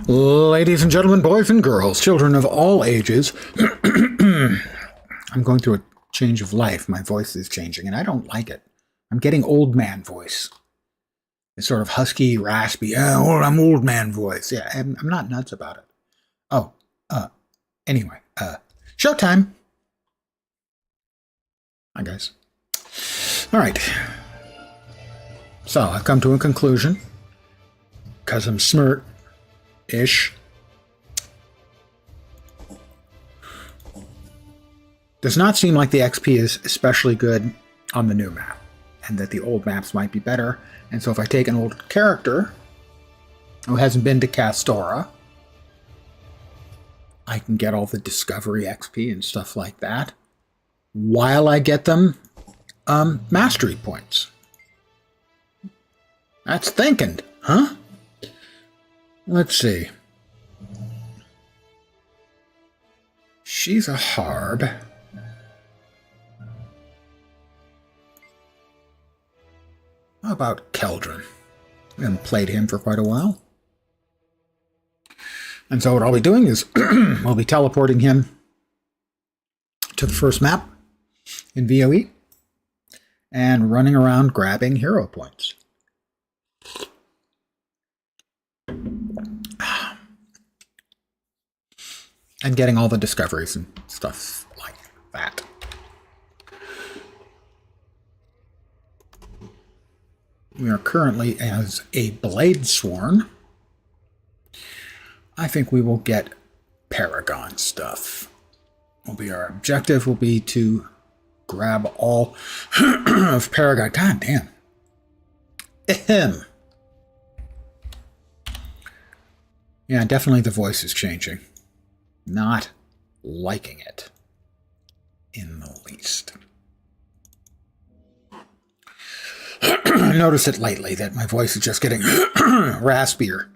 Ladies and gentlemen, boys and girls, children of all ages, I'm going through a change of life. My voice is changing, and I don't like it. I'm getting old man voice. It's sort of husky, raspy, I'm old man voice. Yeah, I'm not nuts about it. Oh, anyway, showtime. Hi, guys. All right. So I've come to a conclusion, because I'm smart-ish. Does not seem like the XP is especially good on the new map, and that the old maps might be better. And so if I take an old character who hasn't been to Castora, I can get all the Discovery XP and stuff like that, while I get them mastery points. That's thinking, huh? Let's see. She's a Harb. How about Keldrin? We haven't played him for quite a while. And so what I'll be doing is we'll be teleporting him to the first map in VOE and running around grabbing hero points. And getting all the discoveries and stuff like that. We are currently as a Bladesworn. I think we will get Paragon stuff. Our objective will be to grab all of Paragon. God damn. Ahem. Yeah, definitely the voice is changing. Not liking it in the least. I noticed it lately that my voice is just getting raspier.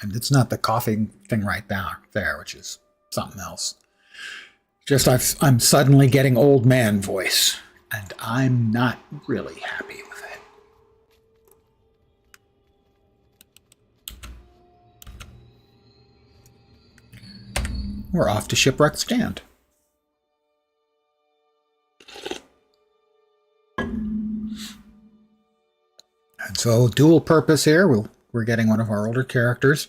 And it's not the coughing thing right there, which is something else. Just I'm suddenly getting old man voice, and I'm not really happy with it. We're off to Shipwreck Stand. And so dual purpose here, we're getting one of our older characters,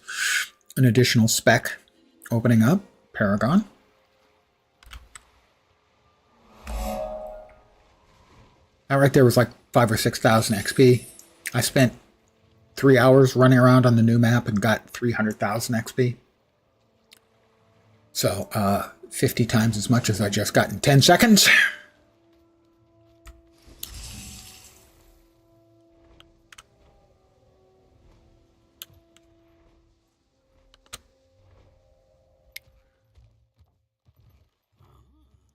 an additional spec opening up, Paragon. That right there was like 5,000 or 6,000 XP. I spent 3 hours running around on the new map and got 300,000 XP. So 50 times as much as I just got in 10 seconds.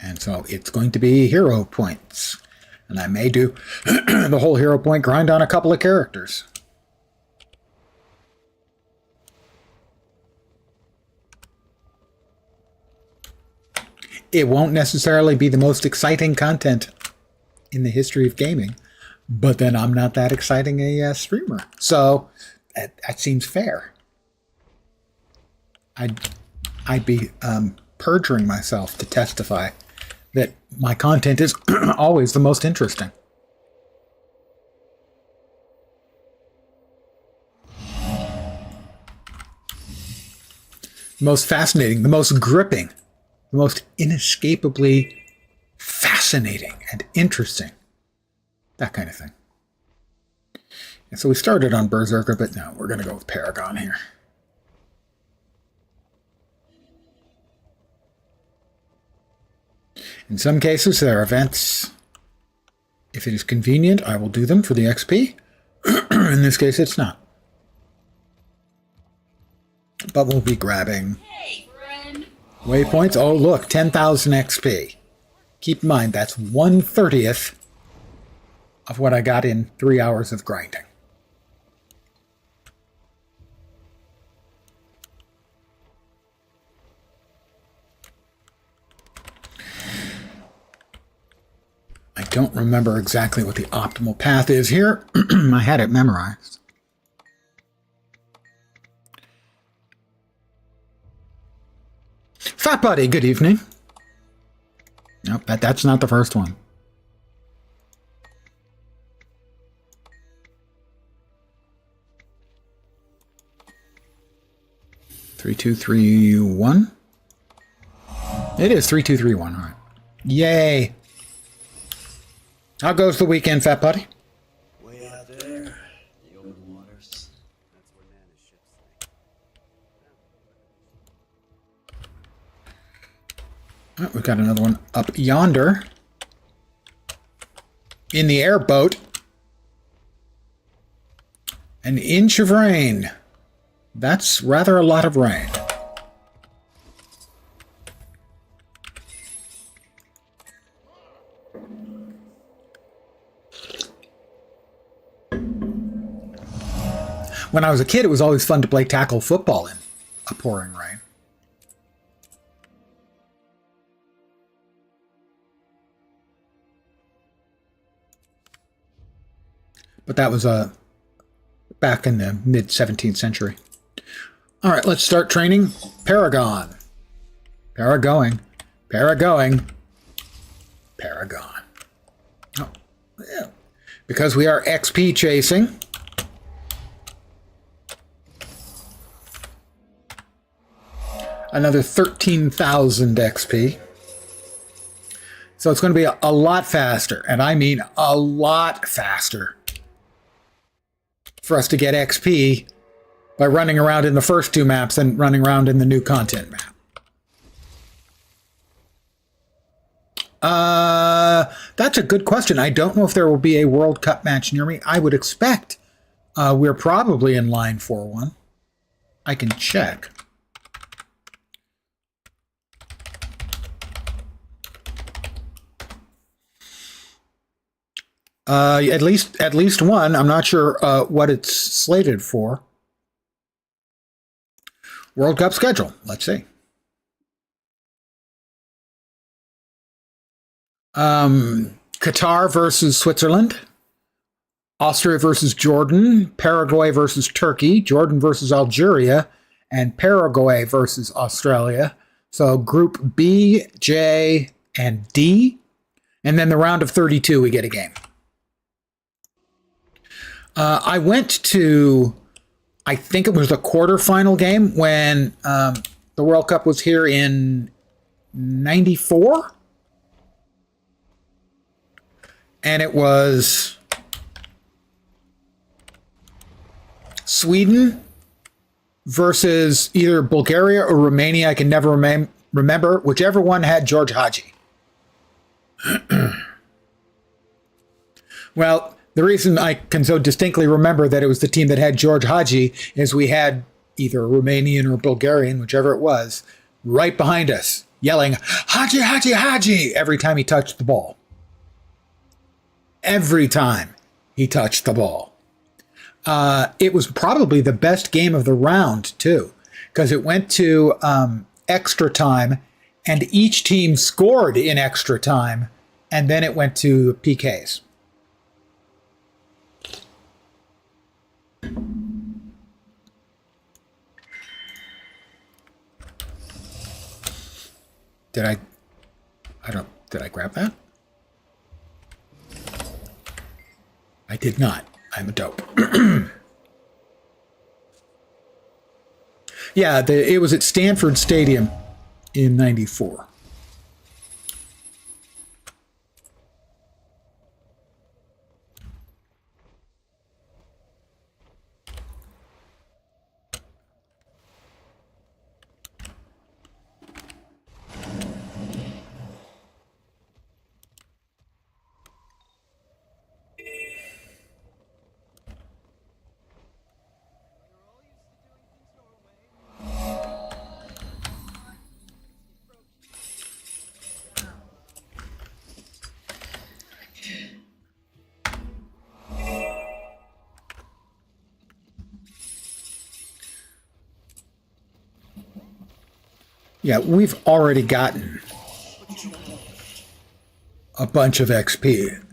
And so it's going to be hero points. And I may do the whole hero point grind on a couple of characters. It won't necessarily be the most exciting content in the history of gaming, but then I'm not that exciting a streamer. So that seems fair. I'd be perjuring myself to testify that my content is always the most interesting. The most fascinating, the most gripping, the most inescapably fascinating and interesting. That kind of thing. And so we started on Berserker, but no, we're going to go with Paragon here. In some cases, there are events. If it is convenient, I will do them for the XP. In this case, it's not. But we'll be grabbing waypoints. Oh, look, 10,000 XP. Keep in mind, that's 1/30th of what I got in 3 hours of grinding. I don't remember exactly what the optimal path is here. I had it memorized. Fat Buddy, good evening. Nope, that's not the first one. Three, two, three, one. It is 3231. All right. Yay. How goes the weekend, Fat Buddy? Way out there, the open waters. That's where Nana's ships lay. Oh, we've got another one up yonder. In the airboat. An inch of rain. That's rather a lot of rain. When I was a kid, it was always fun to play tackle football in a pouring rain. But that was back in the mid-17th century. All right, let's start training. Paragon. Paragoing. Paragoing. Paragon. Oh, yeah. Because we are XP chasing. Another 13,000 XP. So it's going to be a lot faster, and I mean a lot faster, for us to get XP by running around in the first two maps than running around in the new content map. That's a good question. I don't know if there will be a World Cup match near me. I would expect we're probably in line for one. I can check. At least one. I'm not sure what it's slated for. World Cup schedule. Let's see. Qatar versus Switzerland. Austria versus Jordan. Paraguay versus Turkey. Jordan versus Algeria. And Paraguay versus Australia. So Group B, J, and D. And then the round of 32, we get a game. I went to, I think it was the quarterfinal game when the World Cup was here in 94. And it was Sweden versus either Bulgaria or Romania. I can never remember. Whichever one had George Hagi. Well, the reason I can so distinctly remember that it was the team that had George Hagi is we had either a Romanian or Bulgarian, whichever it was, right behind us, yelling, Hagi, Hagi, Hagi, every time he touched the ball. Every time he touched the ball. It was probably the best game of the round, too, because it went to extra time, and each team scored in extra time, and then it went to PKs. Did I grab that? I did not. I'm a dope. Yeah, it was at Stanford Stadium in 94. Yeah, we've already gotten a bunch of XP.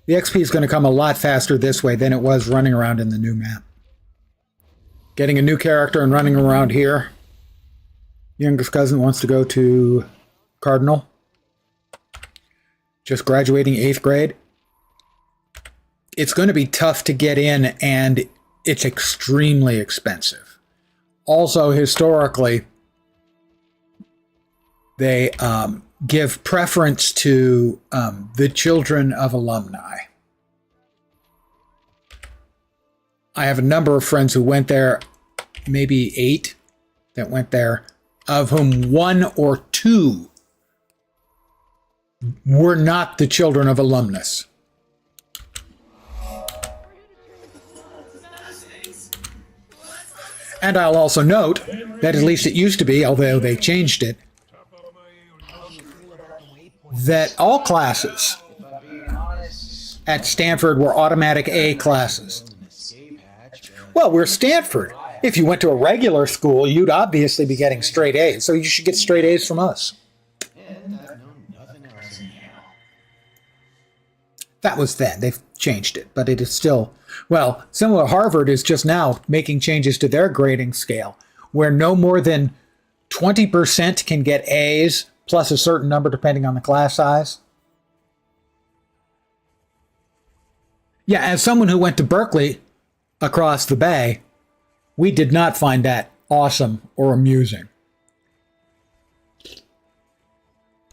The XP is going to come a lot faster this way than it was running around in the new map. Getting a new character and running around here Youngest cousin wants to go to Cardinal. Just graduating 8th grade. It's going to be tough to get in, and it's extremely expensive. Also, historically, they give preference to the children of alumni. I have a number of friends who went there, maybe 8 that went there, of whom 1 or 2 were not the children of alumnus. And I'll also note that at least it used to be, although they changed it, that all classes at Stanford were automatic A classes. Well, we're Stanford. If you went to a regular school, you'd obviously be getting straight A's, so you should get straight A's from us. That was then. They've changed it, but it is still, well, similar to Harvard is just now making changes to their grading scale, where no more than 20% can get A's plus a certain number depending on the class size. Yeah, as someone who went to Berkeley across the bay, we did not find that awesome or amusing.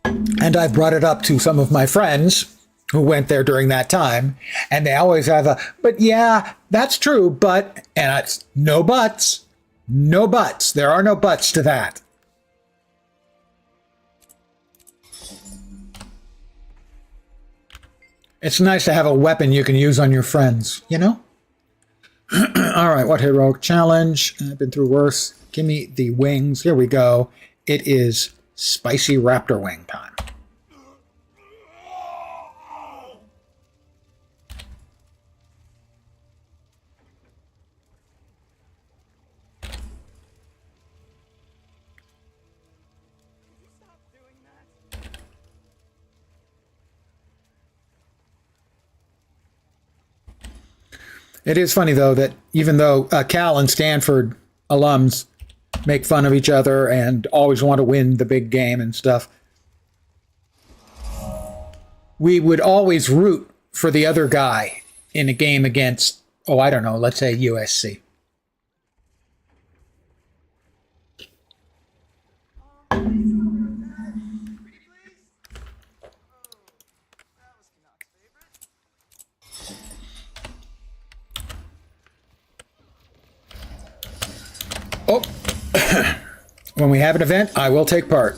And I've brought it up to some of my friends who went there during that time, and they always have but yeah, that's true, but, and it's no buts. No buts. There are no buts to that. It's nice to have a weapon you can use on your friends, you know? All right, what heroic challenge? I've been through worse. Give me the wings. Here we go. It is spicy raptor wing time. It is funny, though, that even though Cal and Stanford alums make fun of each other and always want to win the big game and stuff, we would always root for the other guy in a game against, oh, I don't know, let's say USC. Oh, when we have an event, I will take part.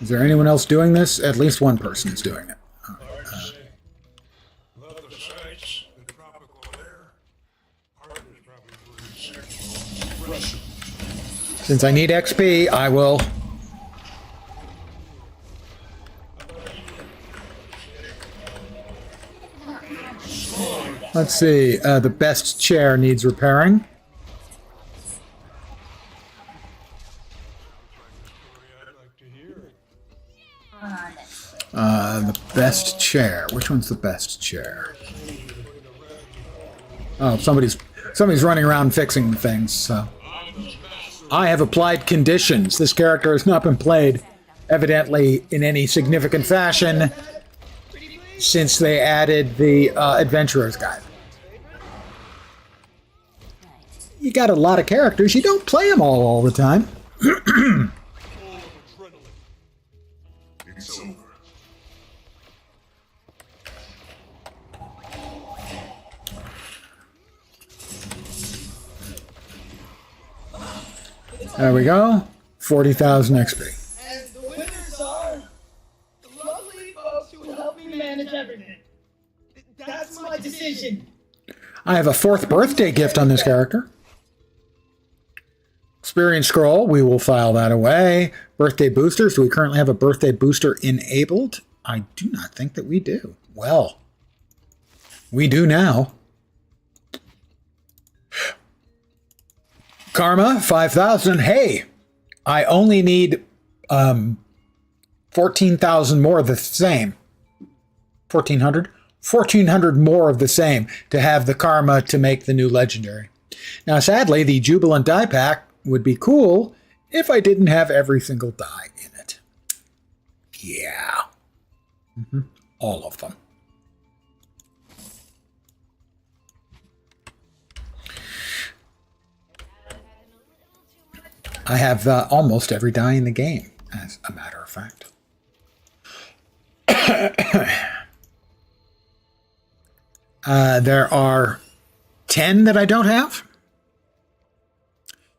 Is there anyone else doing this? At least one person is doing it. Since I need XP, I will... Let's see, the best chair needs repairing. The best chair. Which one's the best chair? Oh, somebody's running around fixing things, so. I have applied conditions. This character has not been played, evidently, in any significant fashion since they added the Adventurer's Guide. You got a lot of characters. You don't play them all the time. There we go. 40,000 XP. And the winners are the lovely folks who will help me manage everything. That's my decision. I have a 4th birthday gift on this character. Experience scroll, we will file that away. Birthday boosters, do we currently have a birthday booster enabled? I do not think that we do. Well, we do now. Karma, 5,000. Hey, I only need 14,000 more of the same. 1,400. 1,400 more of the same to have the karma to make the new legendary. Now, sadly, the Jubilant die pack would be cool if I didn't have every single die in it. Yeah. All of them. I have almost every die in the game, as a matter of fact. There are 10 that I don't have.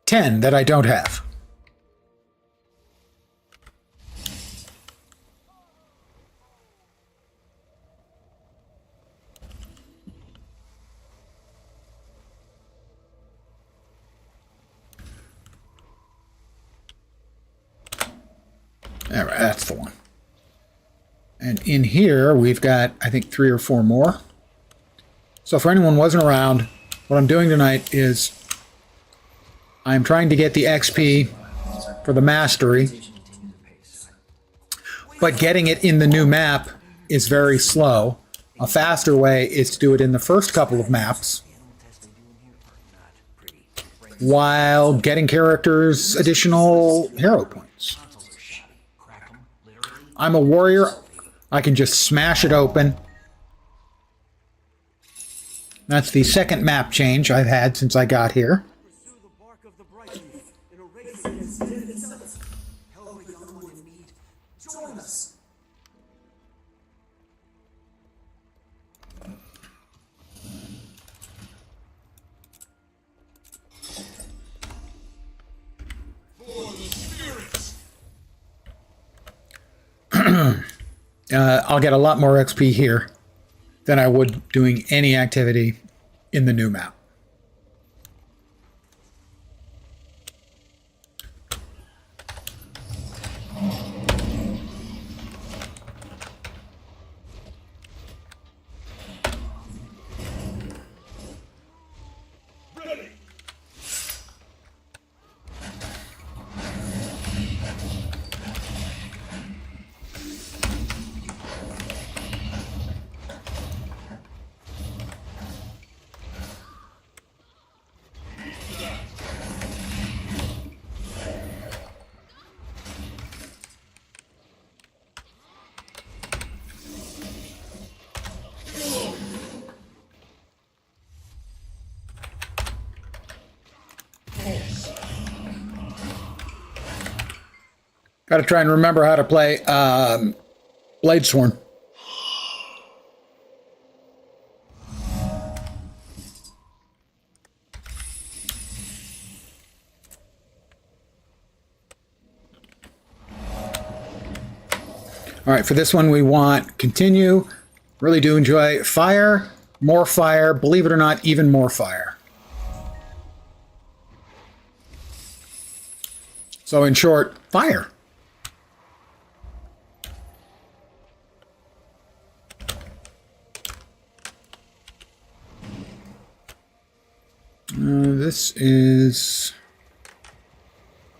10 that I don't have. All right, that's the one. And in here, we've got, I think, 3 or 4 more. So for anyone who wasn't around, what I'm doing tonight is I'm trying to get the XP for the mastery, but getting it in the new map is very slow. A faster way is to do it in the first couple of maps while getting characters additional hero points. I'm a warrior. I can just smash it open. That's the second map change I've had since I got here. I'll get a lot more XP here than I would doing any activity in the new map. Got to try and remember how to play Bladesworn. All right, for this one we want continue. Really do enjoy fire, more fire, believe it or not, even more fire. So in short, fire. This is,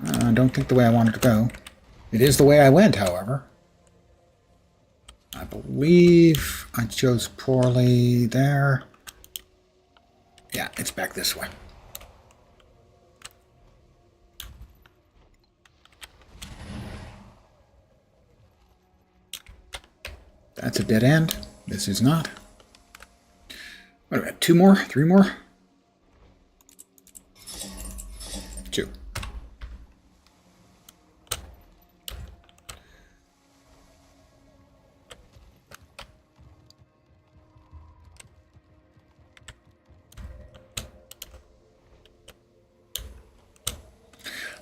I don't think the way I wanted to go. It is the way I went, however. I believe I chose poorly there. Yeah, it's back this way. That's a dead end. This is not. What do we got? 2 more? 3 more? 2.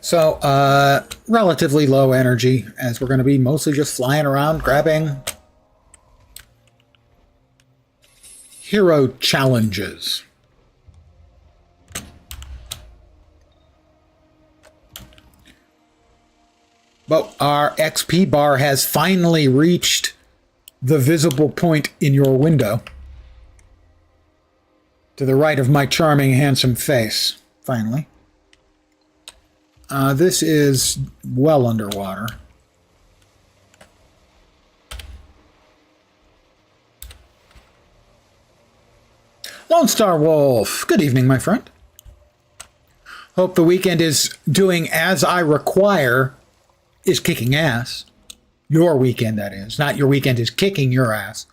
So, relatively low energy, as we're going to be mostly just flying around, grabbing hero challenges. But our XP bar has finally reached the visible point in your window. To the right of my charming, handsome face, finally. This is well underwater. Lone Star Wolf. Good evening, my friend. Hope the weekend is doing as I require, is kicking ass. Your weekend, that is. Not your weekend is kicking your ass.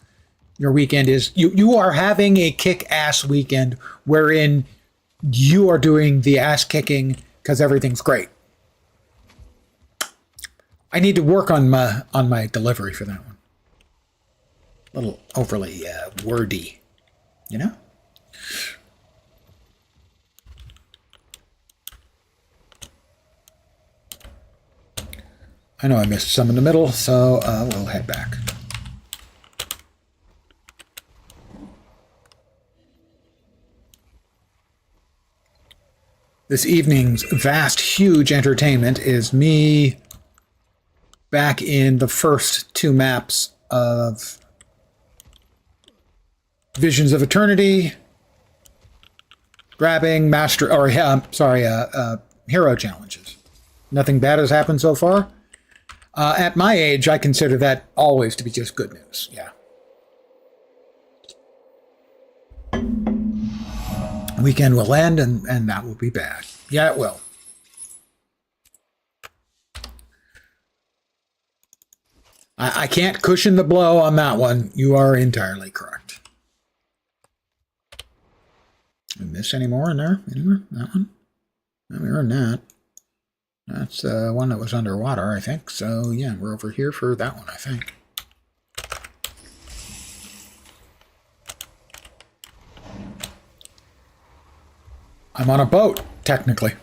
Your weekend is, you are having a kick-ass weekend wherein you are doing the ass kicking because everything's great. I need to work on my delivery for that one. A little overly wordy, you know? I know I missed some in the middle, so we'll head back. This evening's vast, huge entertainment is me back in the first two maps of Visions of Eternity, grabbing hero challenges. Nothing bad has happened so far. At my age, I consider that always to be just good news. Yeah. Weekend will end, and that will be bad. Yeah, it will. I can't cushion the blow on that one. You are entirely correct. Did I miss any more in there? Anywhere? That one? No, we were in that. That's the one that was underwater, I think. So, yeah, we're over here for that one, I think. I'm on a boat, technically.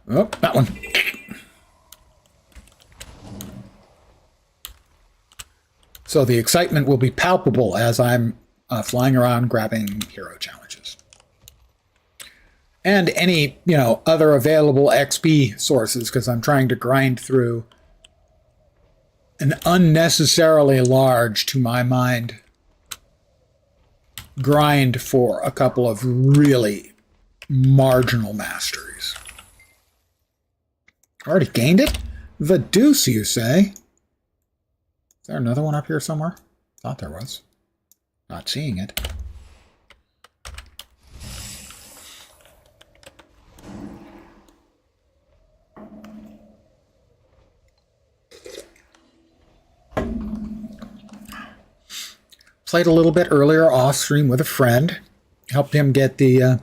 Oh, that one. So the excitement will be palpable as I'm flying around grabbing hero challenges. And any, other available XP sources, because I'm trying to grind through an unnecessarily large, to my mind, grind for a couple of really marginal masteries. Already gained it? The deuce, you say? Is there another one up here somewhere? Thought there was. Not seeing it. Played a little bit earlier off stream with a friend. Helped him get the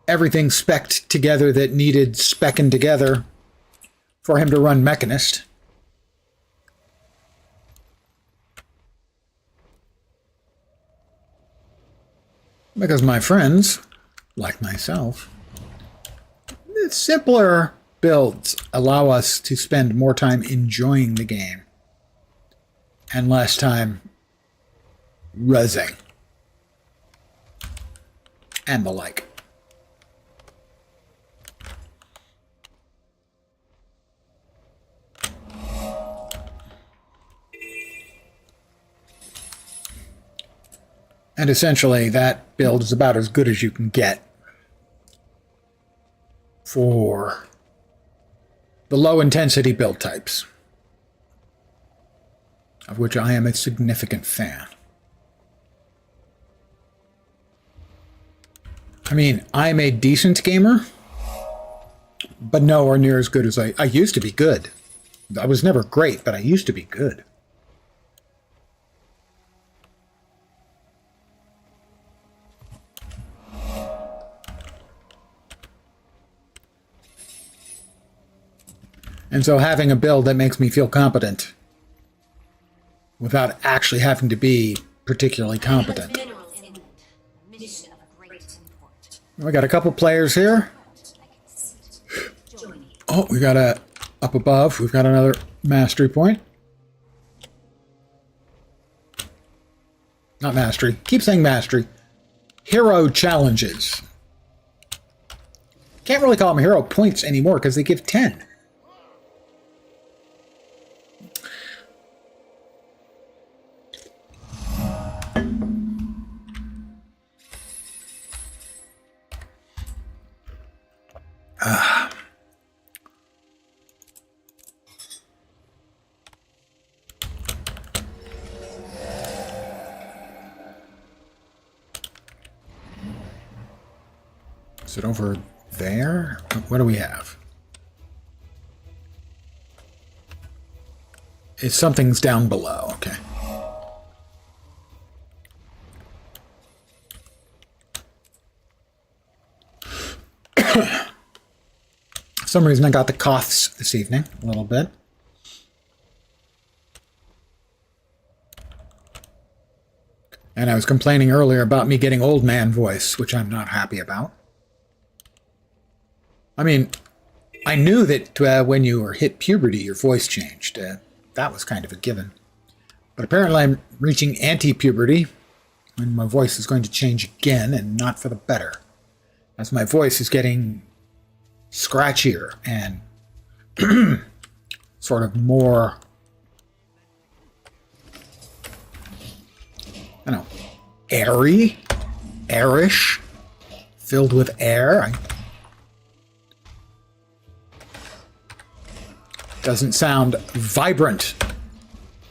everything specced together that needed specking together for him to run Mechanist. Because my friends, like myself, simpler builds allow us to spend more time enjoying the game and less time rezzing and the like. And essentially, that build is about as good as you can get for the low-intensity build types, of which I am a significant fan. I mean, I'm a decent gamer, but nowhere near as good as I used to be good. I was never great, but I used to be good. And so having a build that makes me feel competent without actually having to be particularly competent. We got a couple players here. Oh, we got up above. We've got another mastery point. Not mastery. Keep saying mastery. Hero challenges. Can't really call them hero points anymore because they give 10. Is it over there? What do we have? It's something's down below. Okay. For some reason I got the coughs this evening a little bit. And I was complaining earlier about me getting old man voice, which I'm not happy about. I mean, I knew that when you were hit puberty, your voice changed. That was kind of a given. But apparently I'm reaching anti-puberty, and my voice is going to change again, and not for the better. As my voice is getting scratchier and sort of more, I don't know, airy, airish, filled with air. Doesn't sound vibrant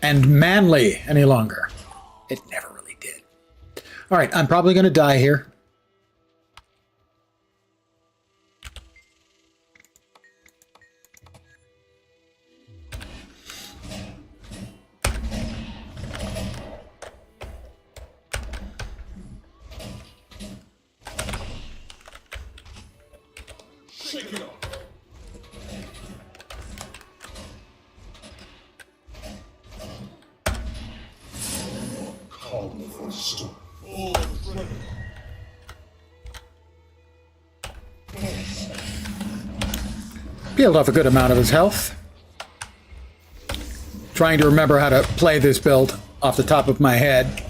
and manly any longer. It never really did. All right, I'm probably going to die here. Peeled off a good amount of his health. Trying to remember how to play this build off the top of my head.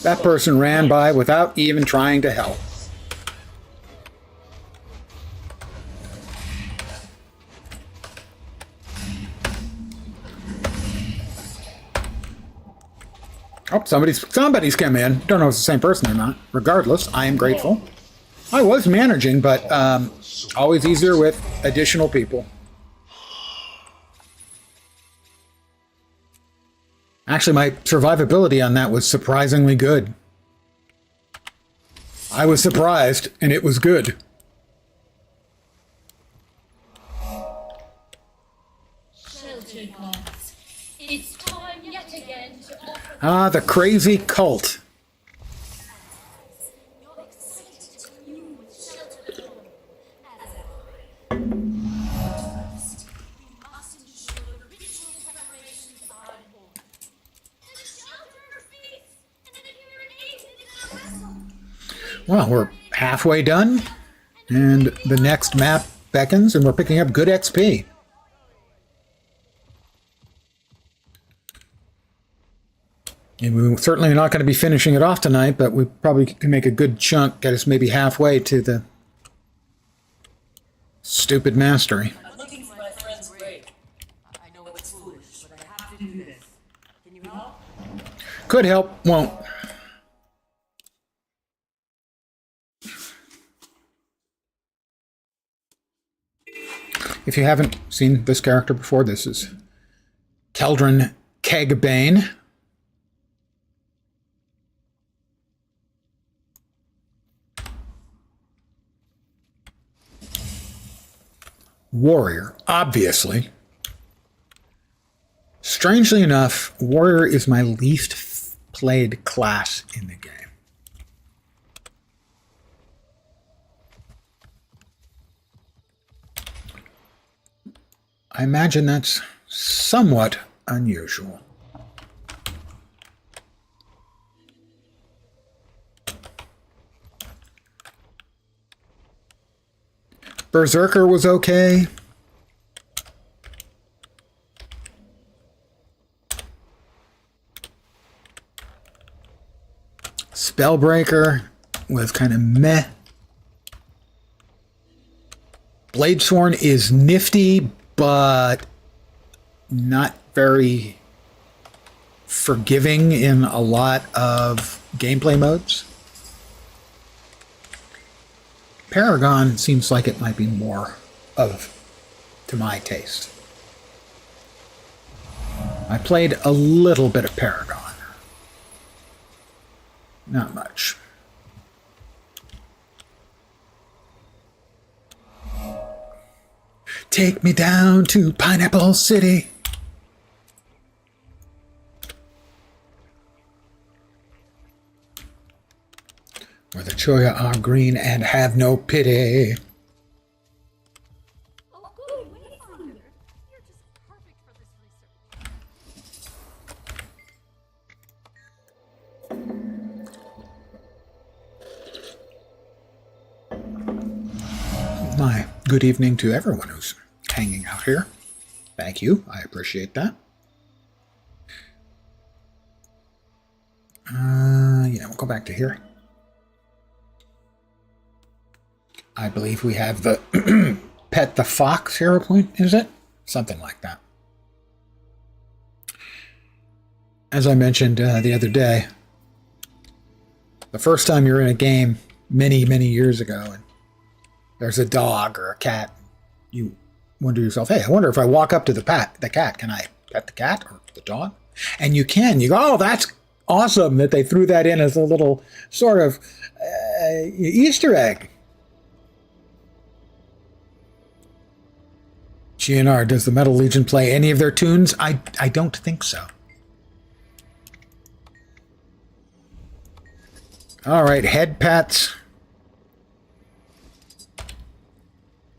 That person ran by without even trying to help. Oh, somebody's come in. Don't know if it's the same person or not. Regardless, I am grateful. I was managing, but always easier with additional people. Actually, my survivability on that was surprisingly good. I was surprised, and it was good. Sheltered ones. It's time yet again to offer. Ah, the crazy cult. You're excited to commune with sheltered home. As first, you must ensure the ritual preparations are in order. The shelterer feast, and then here an aid in our vessel. Well, we're halfway done, and the next map beckons, and we're picking up good XP. And we're certainly not going to be finishing it off tonight, but we probably can make a good chunk, get us maybe halfway to the stupid mastery. I'm looking for my friend's grave. I know it's foolish, but I have to do this. Can you help? Could help, won't. If you haven't seen this character before, this is Keldrin Kegbane. Warrior, obviously. Strangely enough, Warrior is my least played class in the game. I imagine that's somewhat unusual. Berserker was okay. Spellbreaker was kind of meh. Bladesworn is nifty, but not very forgiving in a lot of gameplay modes. Paragon seems like it might be more of to my taste. I played a little bit of Paragon. Not much. Take me down to Pineapple City. Where the choya are green and have no pity. Oh, good. What do you found her? You're just perfect for this research. My good evening to everyone who's hanging out here. Thank you. I appreciate that. We'll go back to here. I believe we have the Pet the Fox hero point, is it? Something like that. As I mentioned the other day, the first time you're in a game many, many years ago and there's a dog or a cat, you wonder to yourself, hey, I wonder if I walk up to the cat, can I pet the cat or the dog? And you can. You go, oh, that's awesome that they threw that in as a little sort of Easter egg. GNR, does the Metal Legion play any of their tunes? I don't think so. All right, head pats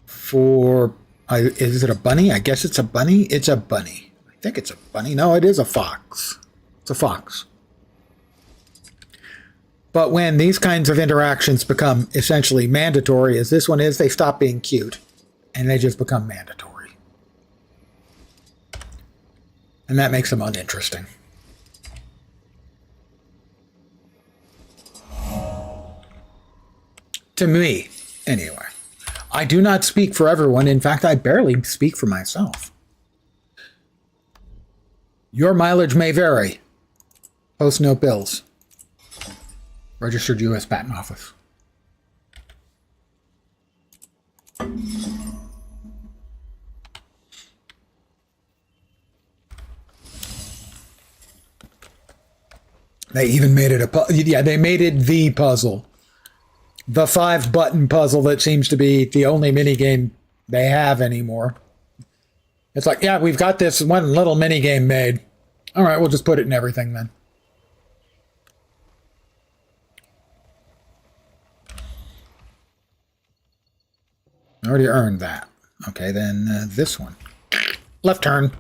for... is it a bunny? I guess it's a bunny. It's a bunny. I think it's a bunny. No, it is a fox. It's a fox. But when these kinds of interactions become essentially mandatory, as this one is, they stop being cute and they just become mandatory. And that makes them uninteresting. To me, anyway. I do not speak for everyone. In fact, I barely speak for myself. Your mileage may vary. Post no bills. Registered U.S. Patent Office. They even made it a puzzle. Yeah, they made it the puzzle. The 5-button puzzle that seems to be the only minigame they have anymore. It's like, yeah, we've got this one little minigame made. All right, we'll just put it in everything then. I already earned that. Okay, then this one. Left turn.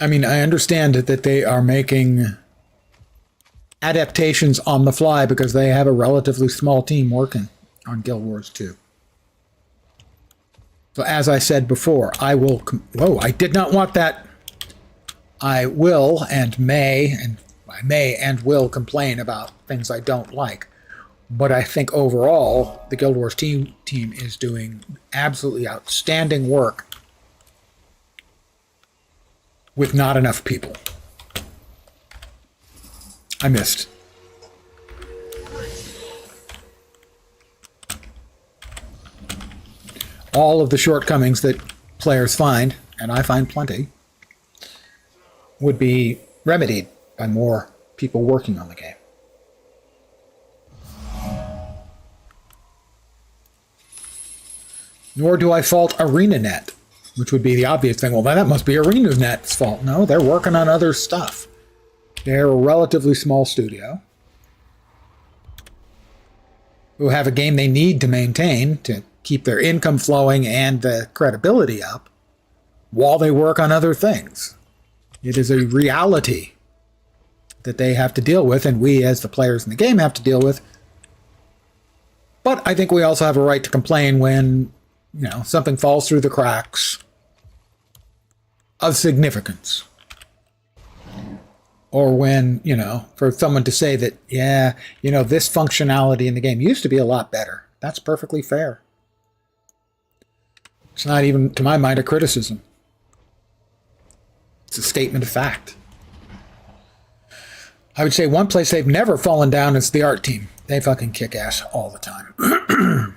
I mean, I understand that they are making adaptations on the fly because they have a relatively small team working on Guild Wars 2. So as I said before, I will... Whoa, I did not want that. I will and may and will complain about things I don't like. But I think overall, the Guild Wars team is doing absolutely outstanding work with not enough people. I missed. All of the shortcomings that players find, and I find plenty, would be remedied by more people working on the game. Nor do I fault ArenaNet, which would be the obvious thing. Well, that must be ArenaNet's fault. No, they're working on other stuff. They're a relatively small studio who have a game they need to maintain to keep their income flowing and the credibility up while they work on other things. It is a reality that they have to deal with, and we as the players in the game have to deal with. But I think we also have a right to complain when, something falls through the cracks of significance. Or when, for someone to say that, this functionality in the game used to be a lot better. That's perfectly fair. It's not even, to my mind, a criticism. It's a statement of fact. I would say one place they've never fallen down is the art team. They fucking kick ass all the time.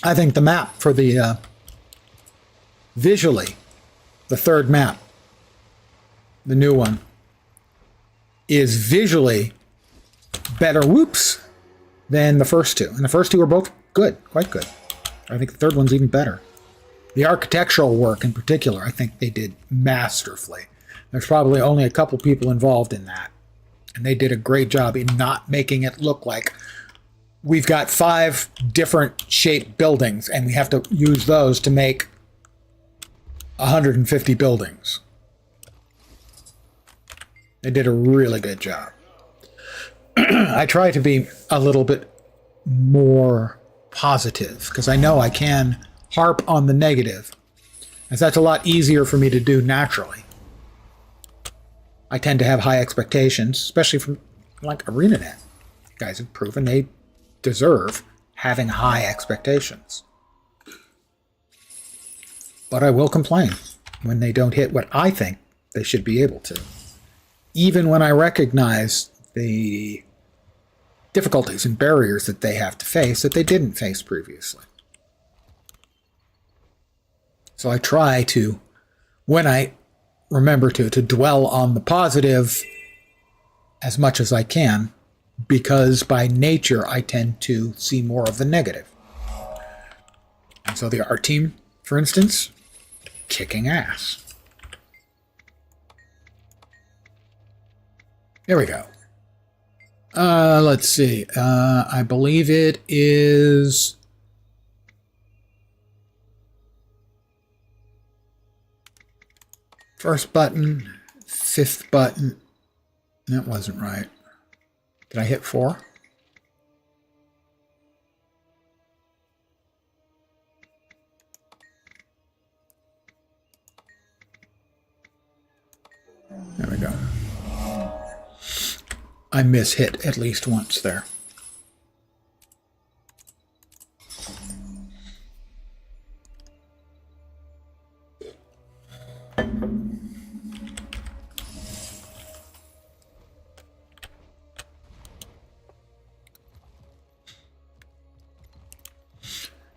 I think the map for the, visually, the third map, the new one, is visually better whoops than the first two. And the first two are both good, quite good. I think the third one's even better. The architectural work in particular, I think they did masterfully. There's probably only a couple people involved in that. And they did a great job in not making it look like we've got 5 different shaped buildings and we have to use those to make 150 buildings. They did a really good job. I try to be a little bit more positive because I know I can harp on the negative, as that's a lot easier for me to do naturally. I tend to have high expectations, especially from like ArenaNet. Guys have proven they deserve having high expectations. But I will complain when they don't hit what I think they should be able to, even when I recognize the difficulties and barriers that they have to face that they didn't face previously. So I try to, when I remember to dwell on the positive as much as I can, because by nature I tend to see more of the negative. And so the art team, for instance, kicking ass. There we go. Let's see. I believe it is first button, 5th button. That wasn't right. Did I hit 4? There we go. I mishit at least once there.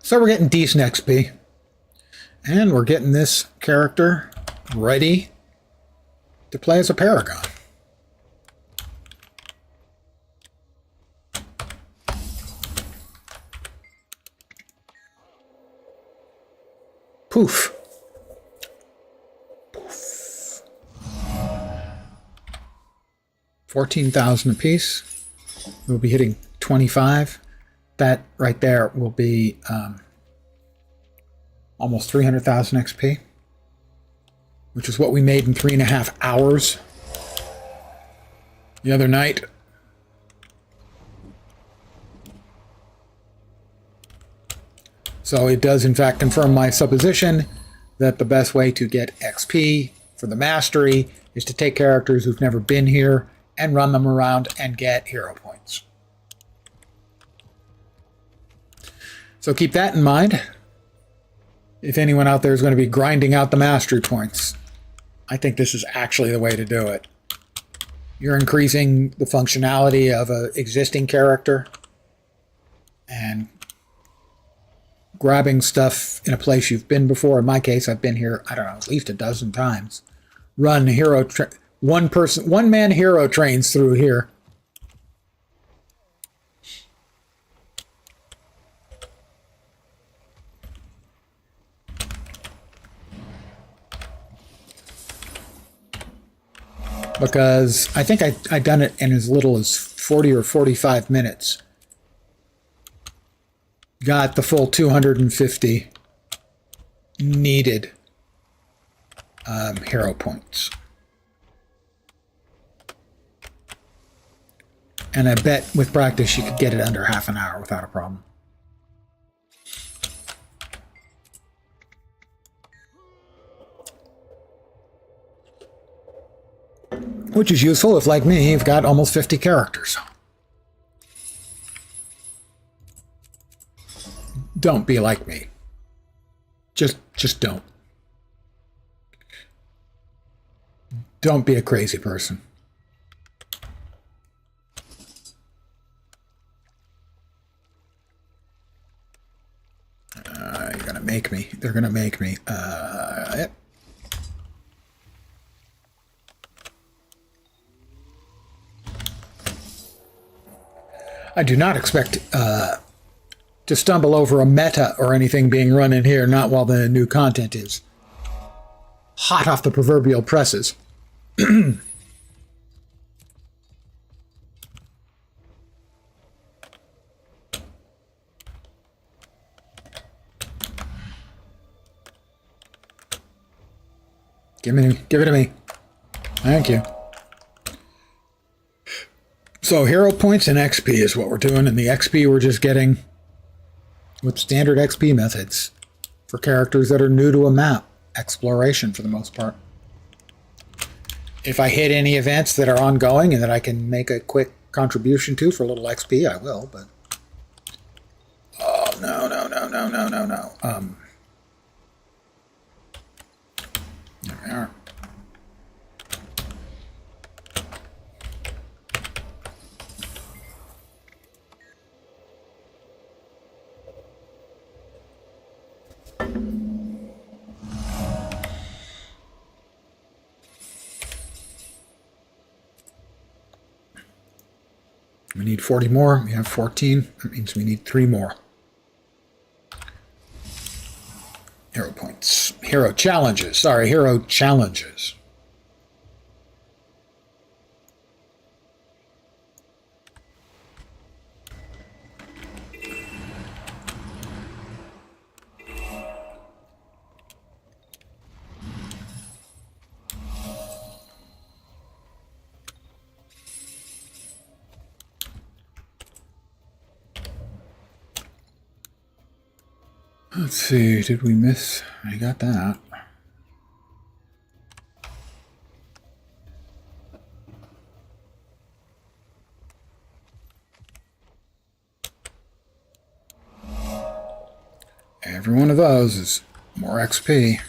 So we're getting decent XP. And we're getting this character ready to play as a Paragon. Poof. Poof. 14,000 apiece. We'll be hitting 25. That right there will be almost 300,000 XP, which is what we made in 3.5 hours the other night. So it does in fact confirm my supposition that the best way to get XP for the mastery is to take characters who've never been here and run them around and get hero points. So keep that in mind. If anyone out there is going to be grinding out the mastery points, I think this is actually the way to do it. You're increasing the functionality of an existing character and grabbing stuff in a place you've been before. In my case, I've been here, I don't know, at least a dozen times. Run hero, one man hero trains through here. Because I think I done it in as little as 40 or 45 minutes. Got the full 250 needed hero points. And I bet with practice you could get it under half an hour without a problem. Which is useful if, like me, you've got almost 50 characters. Don't be like me. Just don't. Don't be a crazy person. You're gonna make me. They're gonna make me. Yep. I do not expect to stumble over a meta or anything being run in here, not while the new content is hot off the proverbial presses. Give it to me. Thank you. So hero points and XP is what we're doing, and the XP we're just getting with standard XP methods for characters that are new to a map. Exploration for the most part. If I hit any events that are ongoing and that I can make a quick contribution to for a little XP, I will, but... Oh, no. There we are. We need 40 more. We have 14. That means we need 3 more. Hero points. Hero challenges. Sorry, hero challenges. Let's see, did we miss? I got that. Every one of those is more XP.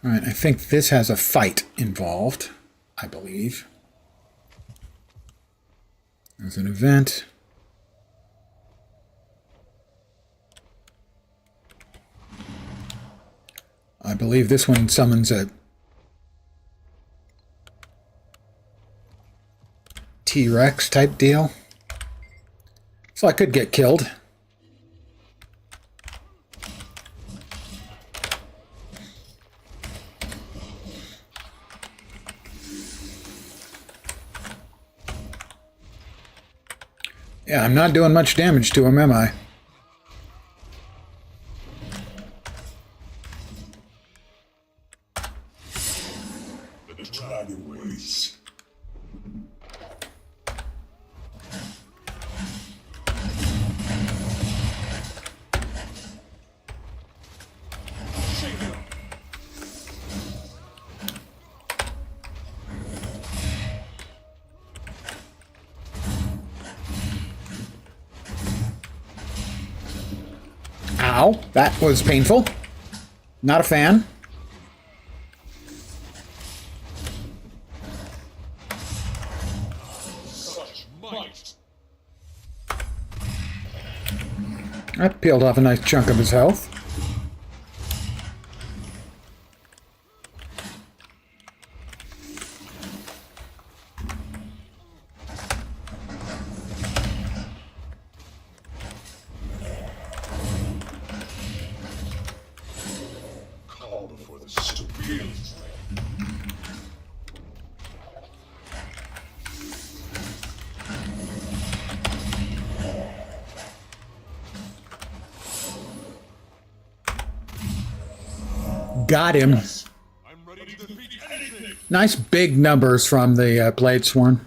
All right, I think this has a fight involved, I believe. There's an event. I believe this one summons a T-Rex type deal. So I could get killed. Yeah, I'm not doing much damage to him, am I? The dragon waits. Ow, that was painful. Not a fan. Such might. That peeled off a nice chunk of his health. Call before the stupid. Got him. I'm ready to defeat anything. Nice big numbers from the Bladesworn.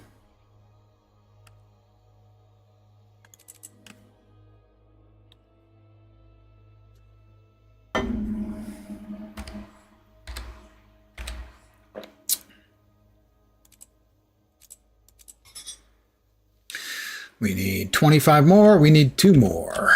We need 25 more. We need 2 more.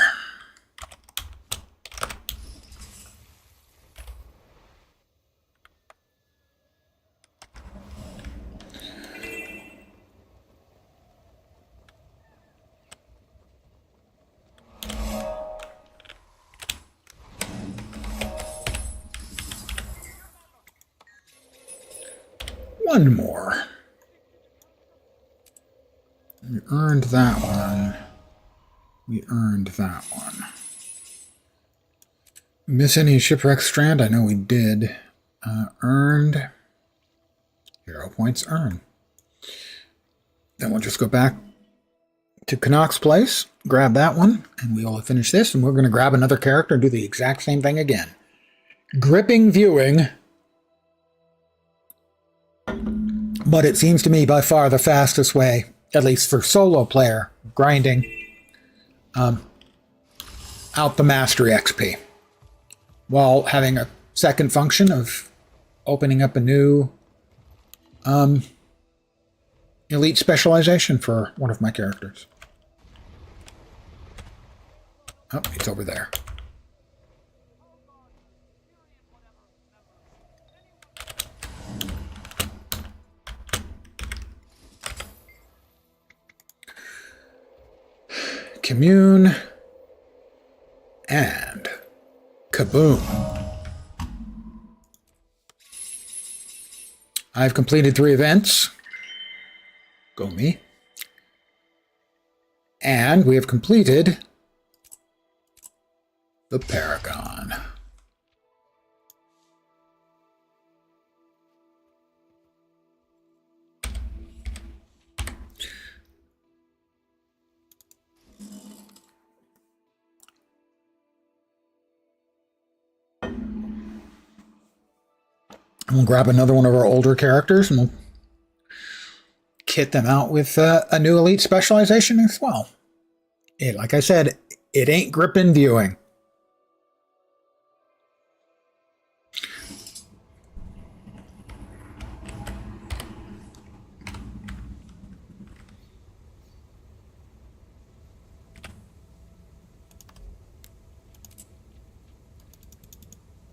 One more. We earned that one. We earned that one. Miss any shipwreck strand? I know we did. Earned. Hero points earned. Then we'll just go back to Canuck's place, grab that one, and we will finish this, and we're going to grab another character and do the exact same thing again. Gripping viewing. But it seems to me by far the fastest way, at least for solo player, grinding out the mastery XP, while having a second function of opening up a new elite specialization for one of my characters. Oh, it's over there. Commune, and kaboom. I've completed 3 events. Go me. And we have completed the Paragon. We'll grab another one of our older characters and we'll kit them out with a new elite specialization as well. Like I said, it ain't gripping viewing.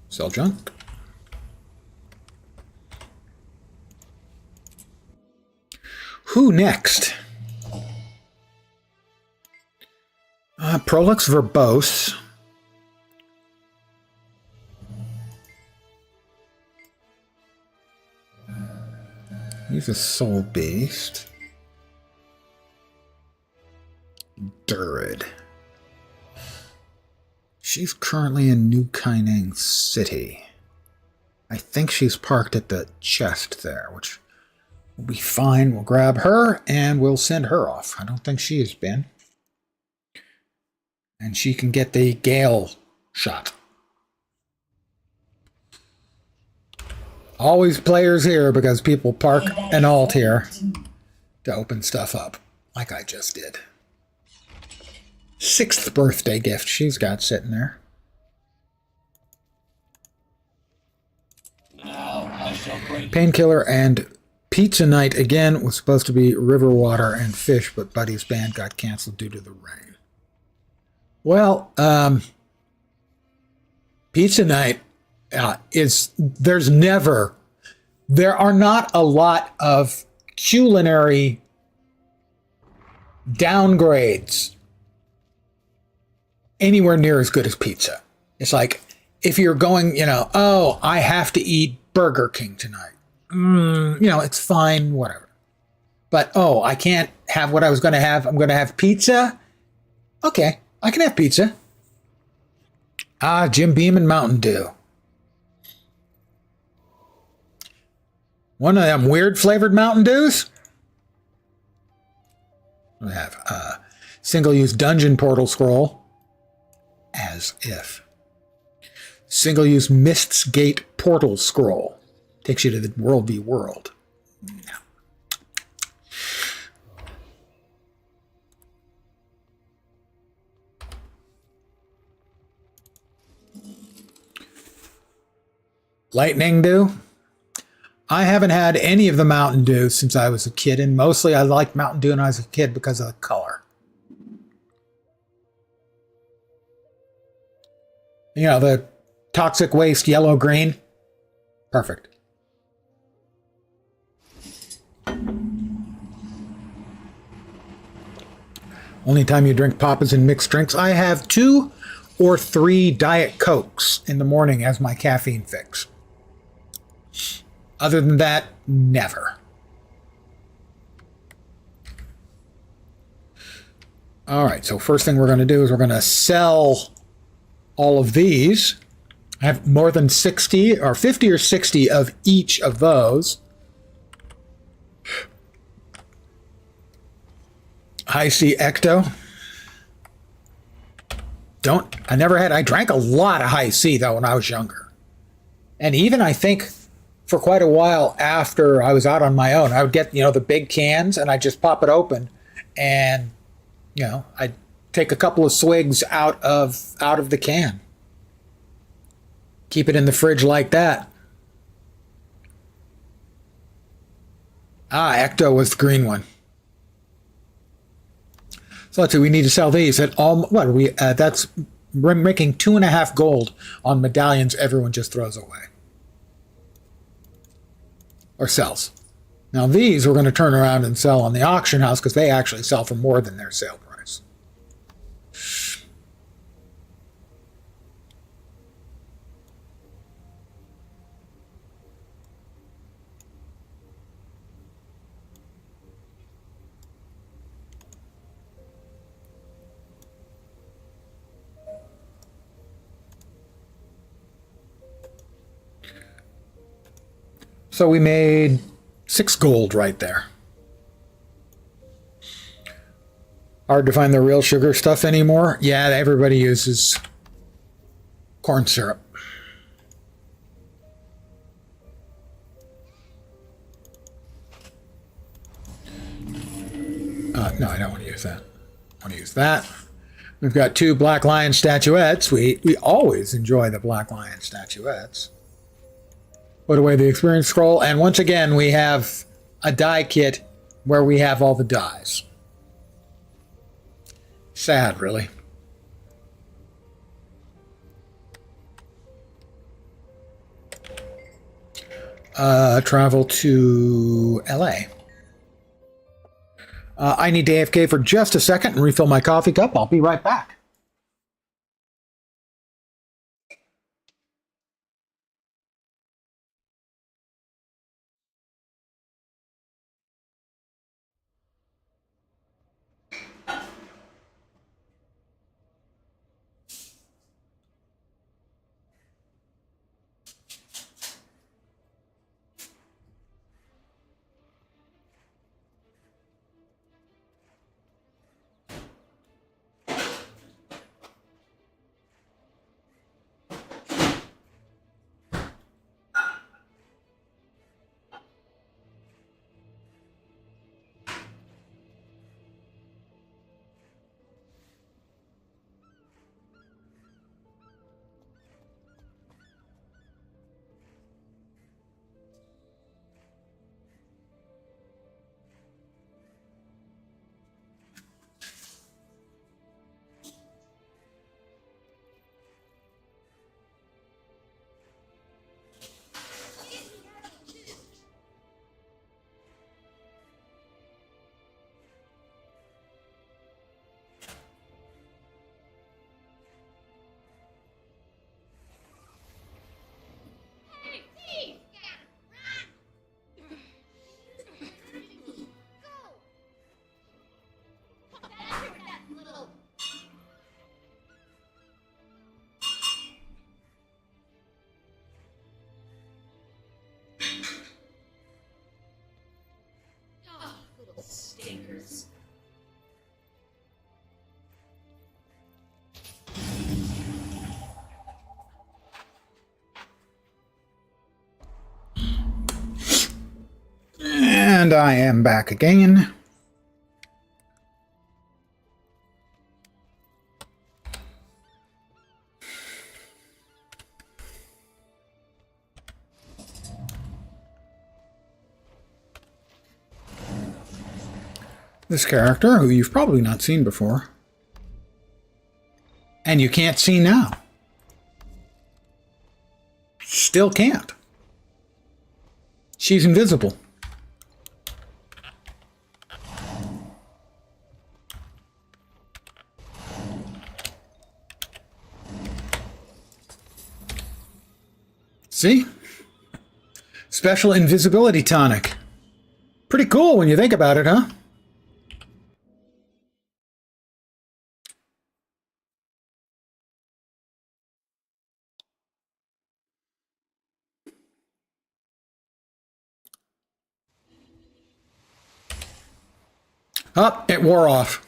Sell junk. Who next? Prolix Verbose. He's a soul beast. Durid. She's currently in New Kaining City. I think she's parked at the chest there, which will be fine. We'll grab her and we'll send her off. I don't think she has been. And she can get the Gale shot. Always players here because people park an alt here to open stuff up, like I just did. 6th birthday gift she's got sitting there. Painkiller and Pizza Night again was supposed to be River Water and Fish, but Buddy's band got canceled due to the rain. Well, Pizza Night there are not a lot of culinary downgrades anywhere near as good as pizza. It's like, if you're going, oh, I have to eat Burger King tonight. It's fine, whatever. But, oh, I can't have what I was going to have. I'm going to have pizza. Okay, I can have pizza. Jim Beam and Mountain Dew. One of them weird flavored Mountain Dews. We have single-use dungeon portal scroll. As if. Single-use Mist's Gate portal scroll. Takes you to the World v. World. No. Lightning Dew. I haven't had any of the Mountain Dew since I was a kid, and mostly I liked Mountain Dew when I was a kid because of the color. You know, the toxic waste yellow-green. Perfect. Only time you drink pop is in mixed drinks. I have 2 or 3 Diet Cokes in the morning as my caffeine fix. Other than that, never. All right, so first thing we're going to do is we're going to sell all of these. I have more than 60 or 50 or 60 of each of those. High C Ecto. I drank a lot of High C though when I was younger. And even I think for quite a while after I was out on my own, I would get, the big cans and I'd just pop it open and, I'd take a couple of swigs out of the can. Keep it in the fridge like that. Ecto was the green one. So let's see, we need to sell these at all. What are we? We're making 2.5 gold on medallions everyone just throws away. Or sells. Now these we're going to turn around and sell on the auction house because they actually sell for more than their sale price. So we made 6 gold right there. Hard to find the real sugar stuff anymore. Yeah, everybody uses corn syrup. No, I don't want to use that. I want to use that. We've got 2 Black Lion statuettes. We always enjoy the Black Lion statuettes. Put away the experience scroll, and once again we have a die kit where we have all the dies. Sad, really. Travel to LA. I need to AFK for just a second and refill my coffee cup. I'll be right back. Stinkers. And I am back again. This character, who you've probably not seen before. And you can't see now. still can't. She's invisible. See? Special invisibility tonic. Pretty cool when you think about it, huh? Oh, it wore off.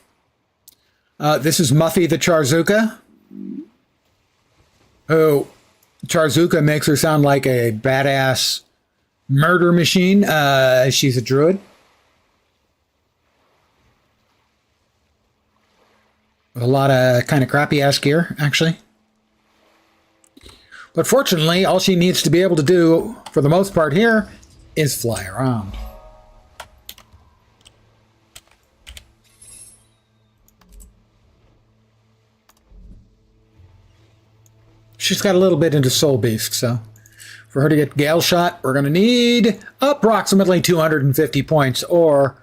This is Muffy the Charzuka. Who Charzuka makes her sound like a badass murder machine. She's a druid. With a lot of kind of crappy ass gear, actually. But fortunately, all she needs to be able to do, for the most part here, is fly around. She's got a little bit into Soul Beast, so for her to get Gale Shot, we're going to need approximately 250 points, or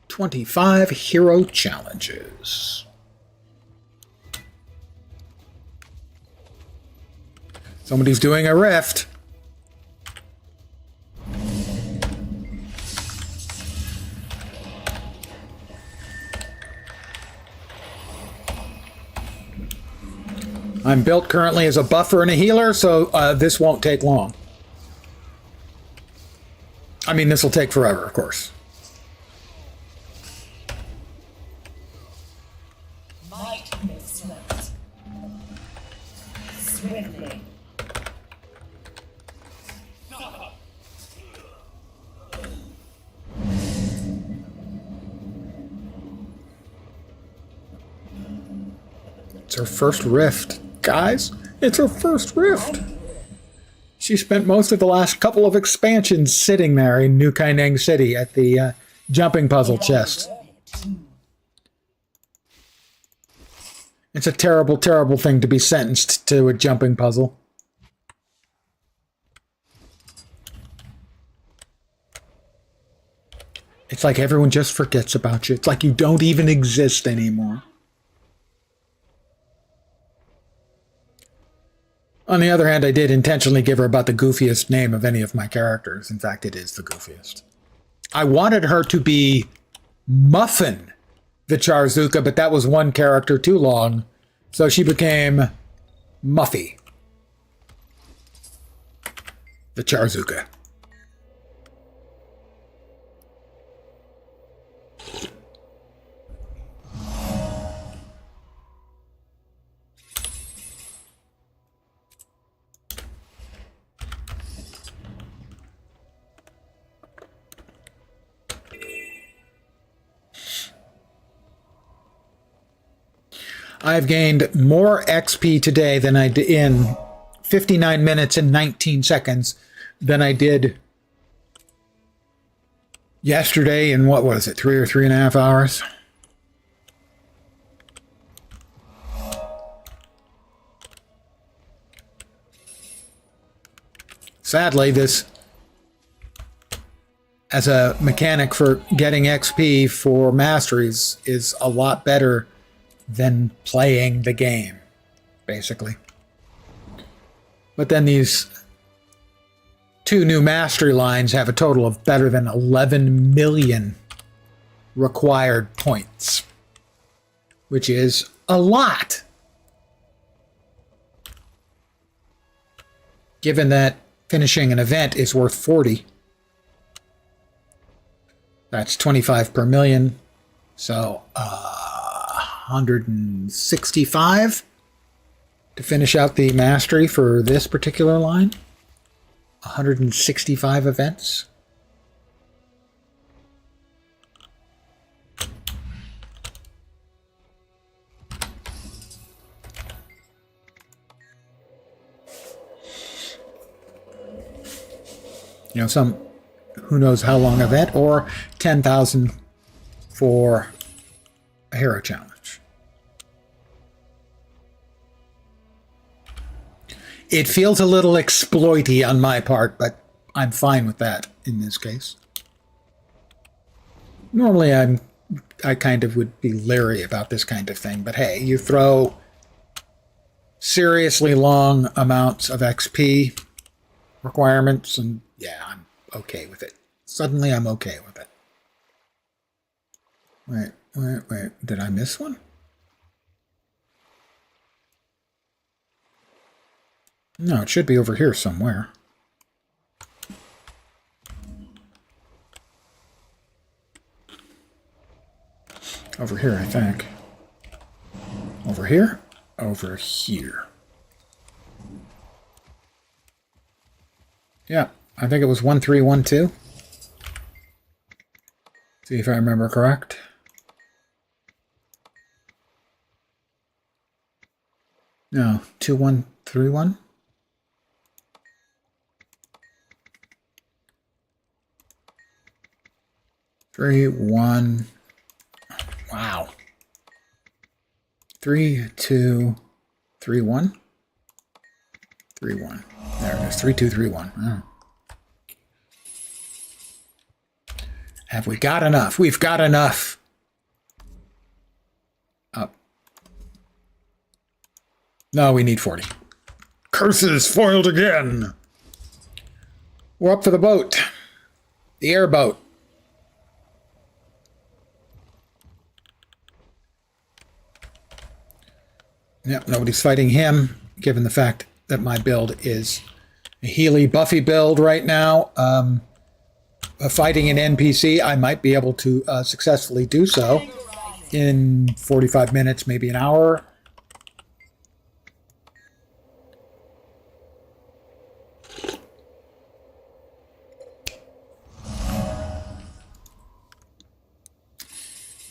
25 hero challenges. Somebody's doing a rift. I'm built currently as a buffer and a healer, so this won't take long. I mean, this will take forever, of course. Might makes right. Swiftly. It's her first rift. Guys, it's her first rift. She spent most of the last couple of expansions sitting there in New Kaineng City at the jumping puzzle chest. It's a terrible, terrible thing to be sentenced to a jumping puzzle. It's like everyone just forgets about you. It's like you don't even exist anymore. On the other hand, I did intentionally give her about the goofiest name of any of my characters. In fact, it is the goofiest. I wanted her to be Muffin the Charzuka, but that was one character too long, so she became Muffy the Charzuka. I've gained more XP today than I did in 59 minutes and 19 seconds than I did yesterday in, what was it, 3 or 3.5 hours? Sadly, this, as a mechanic for getting XP for masteries, is a lot better than playing the game, basically. But then these two new mastery lines have a total of better than 11 million required points, which is a lot. Given that finishing an event is worth 40. That's 25 per million. So, 165 to finish out the mastery for this particular line. 165 events. You know, some who knows how long event, or 10,000 for a hero challenge. It feels a little exploity on my part, but I'm fine with that in this case. Normally I kind of would be leery about this kind of thing, but hey, you throw seriously long amounts of XP requirements and yeah, I'm okay with it. Suddenly I'm okay with it. Wait. Did I miss one? No, it should be over here somewhere. Over here, I think. Over here? Over here. Yeah, I think it was 1312. See if I remember correct. No, 2131. Three, one. Wow. 3, 2, 3, 1. 3, 1. There it is. 3, 2, 3, 1. Oh. Have we got enough? We've got enough. Up. No, we need 40. Curses foiled again. We're up for the boat. The airboat. Yep, nobody's fighting him, given the fact that my build is a Healy Buffy build right now. Fighting an NPC, I might be able to successfully do so in 45 minutes, maybe an hour.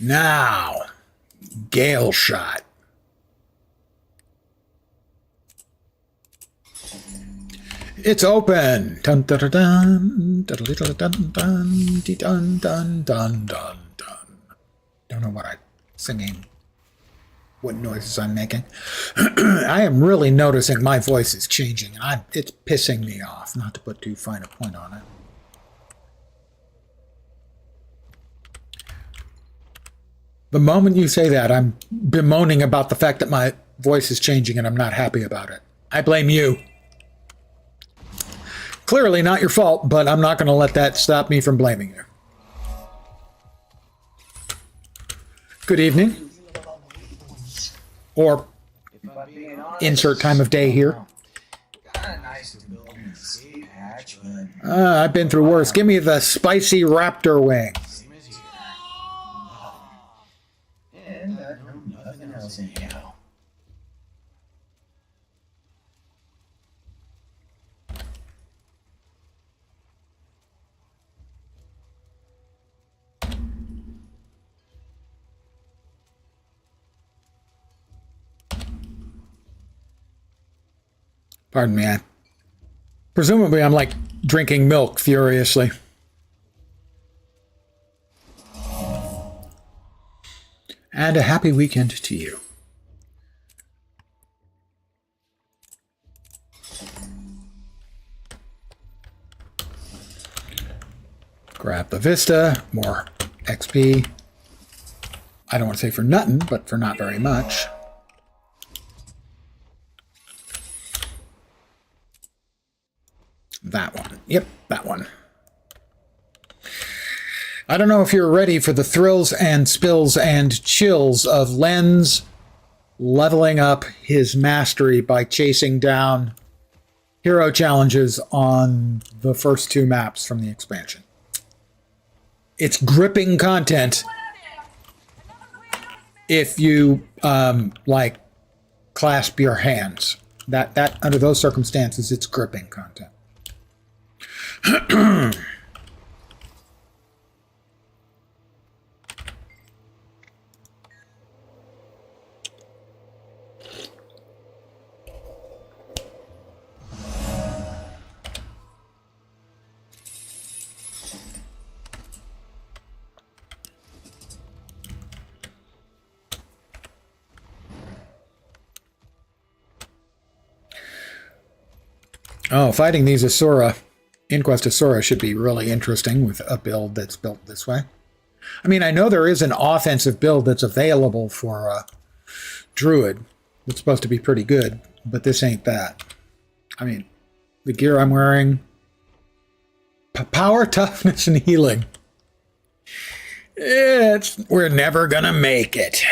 Now, Gale Shot. It's open. Dun dun dun dun dun dun dun dun dun dun dun. Don't know what I'm singing. What noises I'm making. I am really noticing my voice is changing, and it's pissing me off. Not to put too fine a point on it. The moment you say that, I'm bemoaning about the fact that my voice is changing, and I'm not happy about it. I blame you. Clearly not your fault, but I'm not going to let that stop me from blaming you. Good evening. Or insert time of day here. I've been through worse. Give me the spicy raptor wing. And nothing else anyhow. Pardon me. Presumably I'm like drinking milk furiously. And a happy weekend to you. Grab the Vista, more XP. I don't want to say for nothing, but for not very much. That one. Yep, that one. I don't know if you're ready for the thrills and spills and chills of Lenz leveling up his mastery by chasing down hero challenges on the first two maps from the expansion. It's gripping content if you like clasp your hands. That under those circumstances, it's gripping content. Oh, fighting these Asura, Inquest Asura should be really interesting with a build that's built this way. I mean, I know there is an offensive build that's available for Druid. It's supposed to be pretty good, but this ain't that. I mean, the gear I'm wearing, power, toughness, and healing. We're never gonna make it.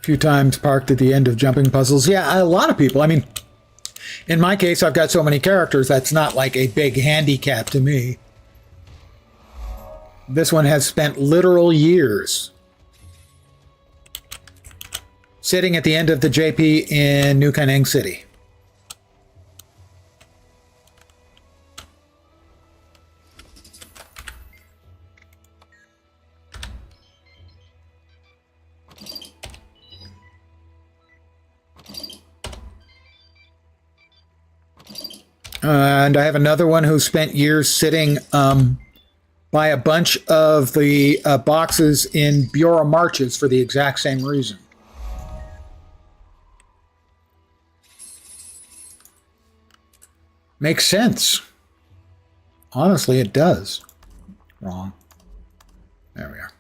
Few times parked at the end of jumping puzzles. Yeah, a lot of people. I mean, in my case, I've got so many characters, that's not like a big handicap to me. This one has spent literal years sitting at the end of the JP in New Canning City. And I have another one who spent years sitting by a bunch of the boxes in Bureau Marches for the exact same reason. Makes sense. Honestly, it does. Wrong. There we are.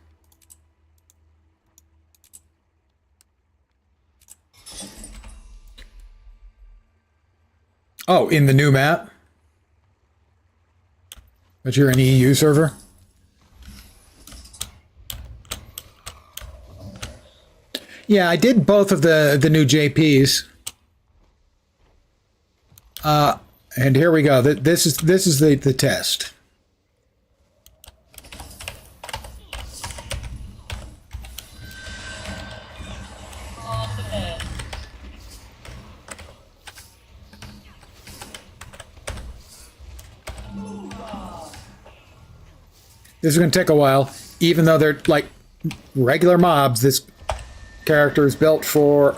Oh, in the new map? But you're an EU server? Yeah, I did both of the new JPs. And here we go. This is the test. This is going to take a while, even though they're like regular mobs. This character is built for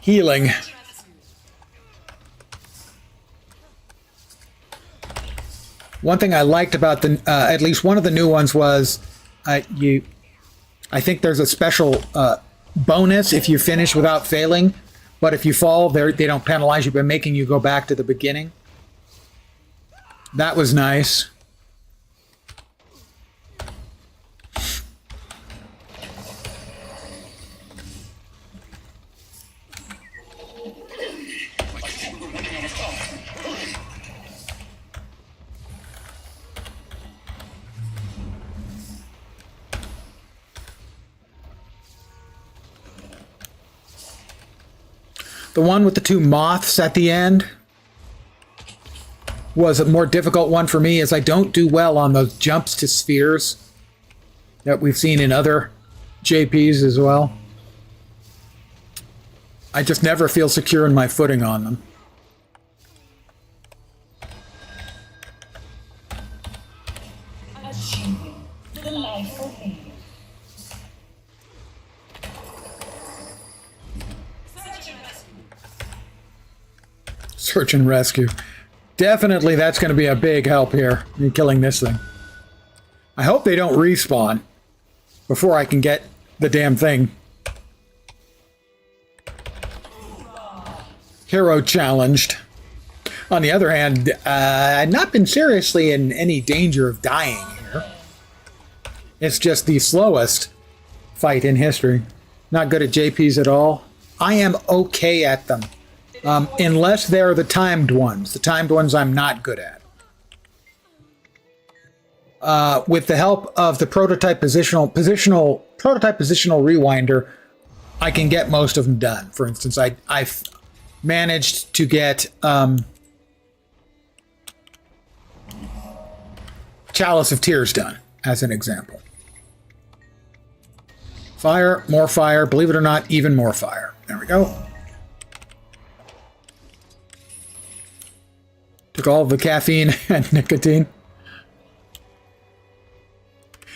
healing. One thing I liked about the at least one of the new ones was I think there's a special bonus if you finish without failing, but if you fall, they don't penalize you by making you go back to the beginning. That was nice. The one with the two moths at the end was a more difficult one for me, as I don't do well on those jumps to spheres that we've seen in other JPs as well. I just never feel secure in my footing on them. Achieving the life of me. Search and rescue. Definitely that's going to be a big help here in killing this thing. I hope they don't respawn before I can get the damn thing. Hero challenged. On the other hand, I've not been seriously in any danger of dying here. It's just the slowest fight in history. Not good at JPs at all. I am okay at them. Unless they're the timed ones. The timed ones I'm not good at. With the help of the prototype positional rewinder, I can get most of them done. For instance, I've managed to get Chalice of Tears done, as an example. Fire, more fire, believe it or not, even more fire. There we go. Took all of the caffeine and nicotine.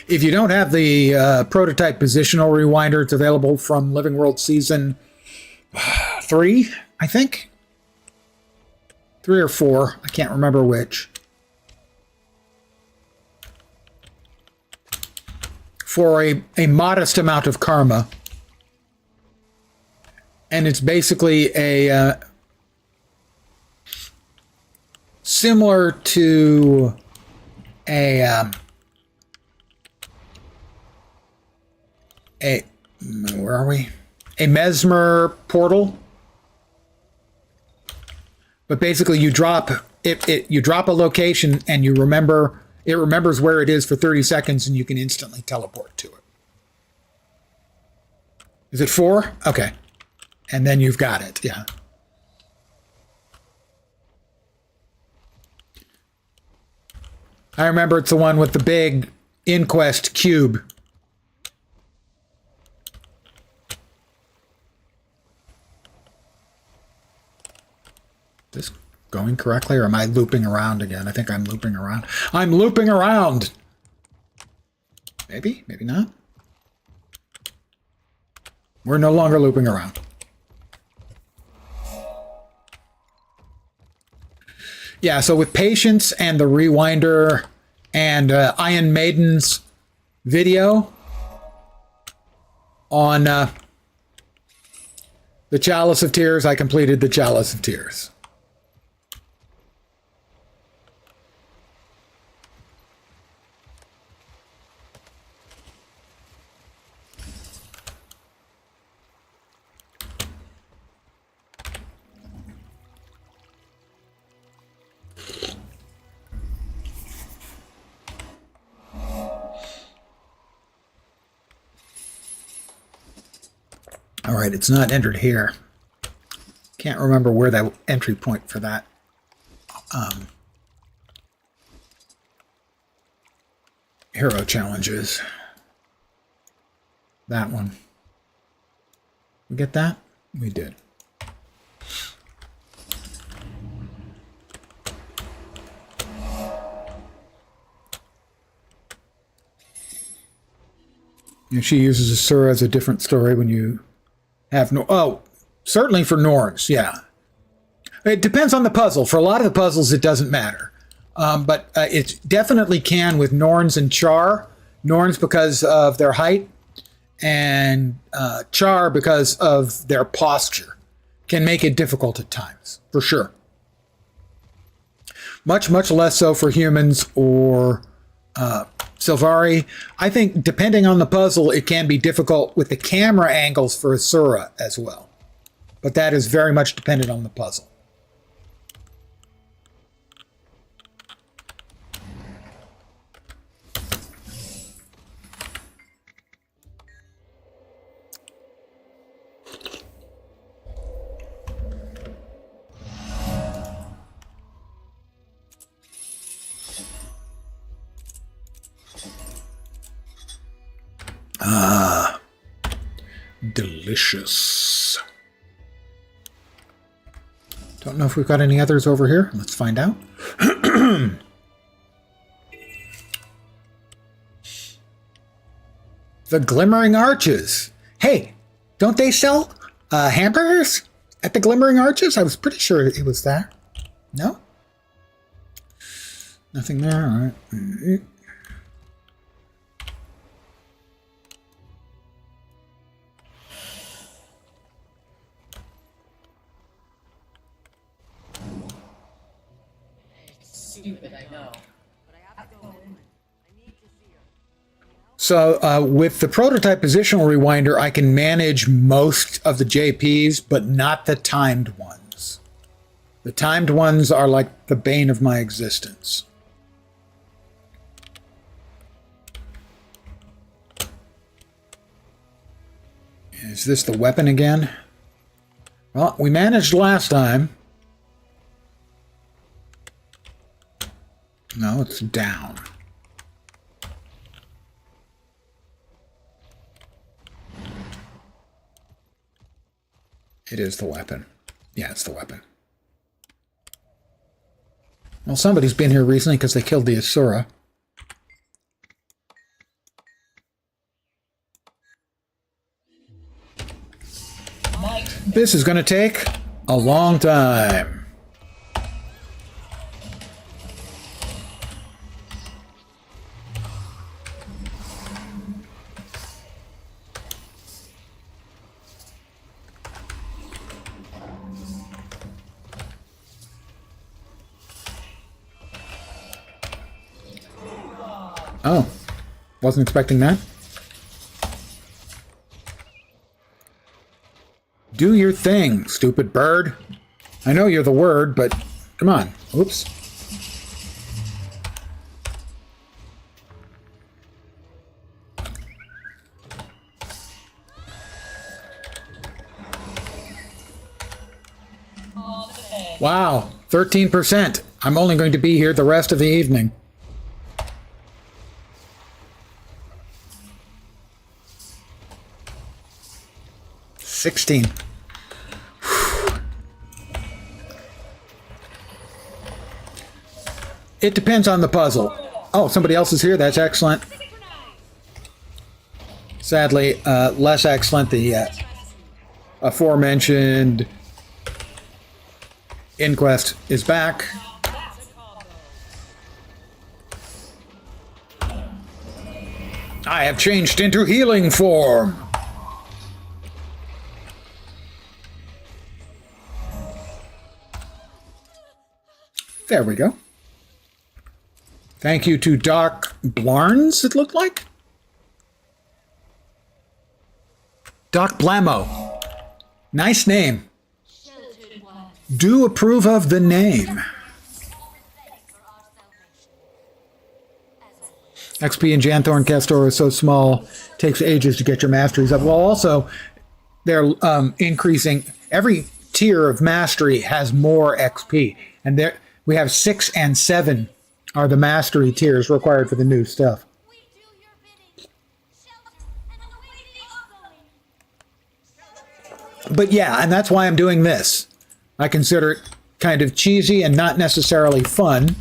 If you don't have the prototype positional rewinder, it's available from Living World Season 3, I think. 3 or 4. I can't remember which. For a modest amount of karma. And it's basically a similar to a where are we? A mesmer portal. But basically you drop you drop a location and you remember it remembers where it is for 30 seconds and you can instantly teleport to it. Is it 4? Okay. And then you've got it, yeah. I remember it's the one with the big Inquest cube. Is this going correctly, or am I looping around again? I think I'm looping around. I'm looping around! Maybe? Maybe not? We're no longer looping around. Yeah, so with Patience and the Rewinder and Iron Maiden's video on the Chalice of Tears, I completed the Chalice of Tears. All right, it's not entered here. Can't remember where that entry point for that hero challenge is. That one. We get that? We did. And she uses Asura as a different story when you have no. Oh, certainly for Norns, yeah. It depends on the puzzle. For a lot of the puzzles, it doesn't matter. But it definitely can with Norns and Char. Norns because of their height, and Char because of their posture. Can make it difficult at times, for sure. Much, much less so for humans or Sylvari. I think depending on the puzzle, it can be difficult with the camera angles for Asura as well. But that is very much dependent on the puzzle. Ah, delicious. Don't know if we've got any others over here. Let's find out. The Glimmering Arches. Hey, don't they sell hamburgers at the Glimmering Arches? I was pretty sure it was there. No? Nothing there? All right. Stupid, I know. But I have to go in. I need to see her. So with the prototype positional rewinder, I can manage most of the JPs, but not the timed ones. The timed ones are like the bane of my existence. Is this the weapon again? Well, we managed last time. No, it's down. It is the weapon. Yeah, it's the weapon. Well, somebody's been here recently because they killed the Asura. This is going to take a long time. Oh, wasn't expecting that. Do your thing, stupid bird. I know you're the word, but come on. Oops. Wow, 13%. I'm only going to be here the rest of the evening. $16. It depends on the puzzle. Oh, somebody else is here. That's excellent. Sadly, less excellent. The aforementioned Inquest is back. I have changed into healing form. There we go. Thank you to Doc Blarnes, it looked like. Doc Blamo. Nice name. Do approve of the name. XP and Janthorn Castor is so small, takes ages to get your masteries up. Well, also, they're increasing. Every tier of mastery has more XP. And there we have 6 and 7 are the mastery tiers required for the new stuff. We do your bidding. Shelter and await the outgoing. But yeah, and that's why I'm doing this. I consider it kind of cheesy and not necessarily fun,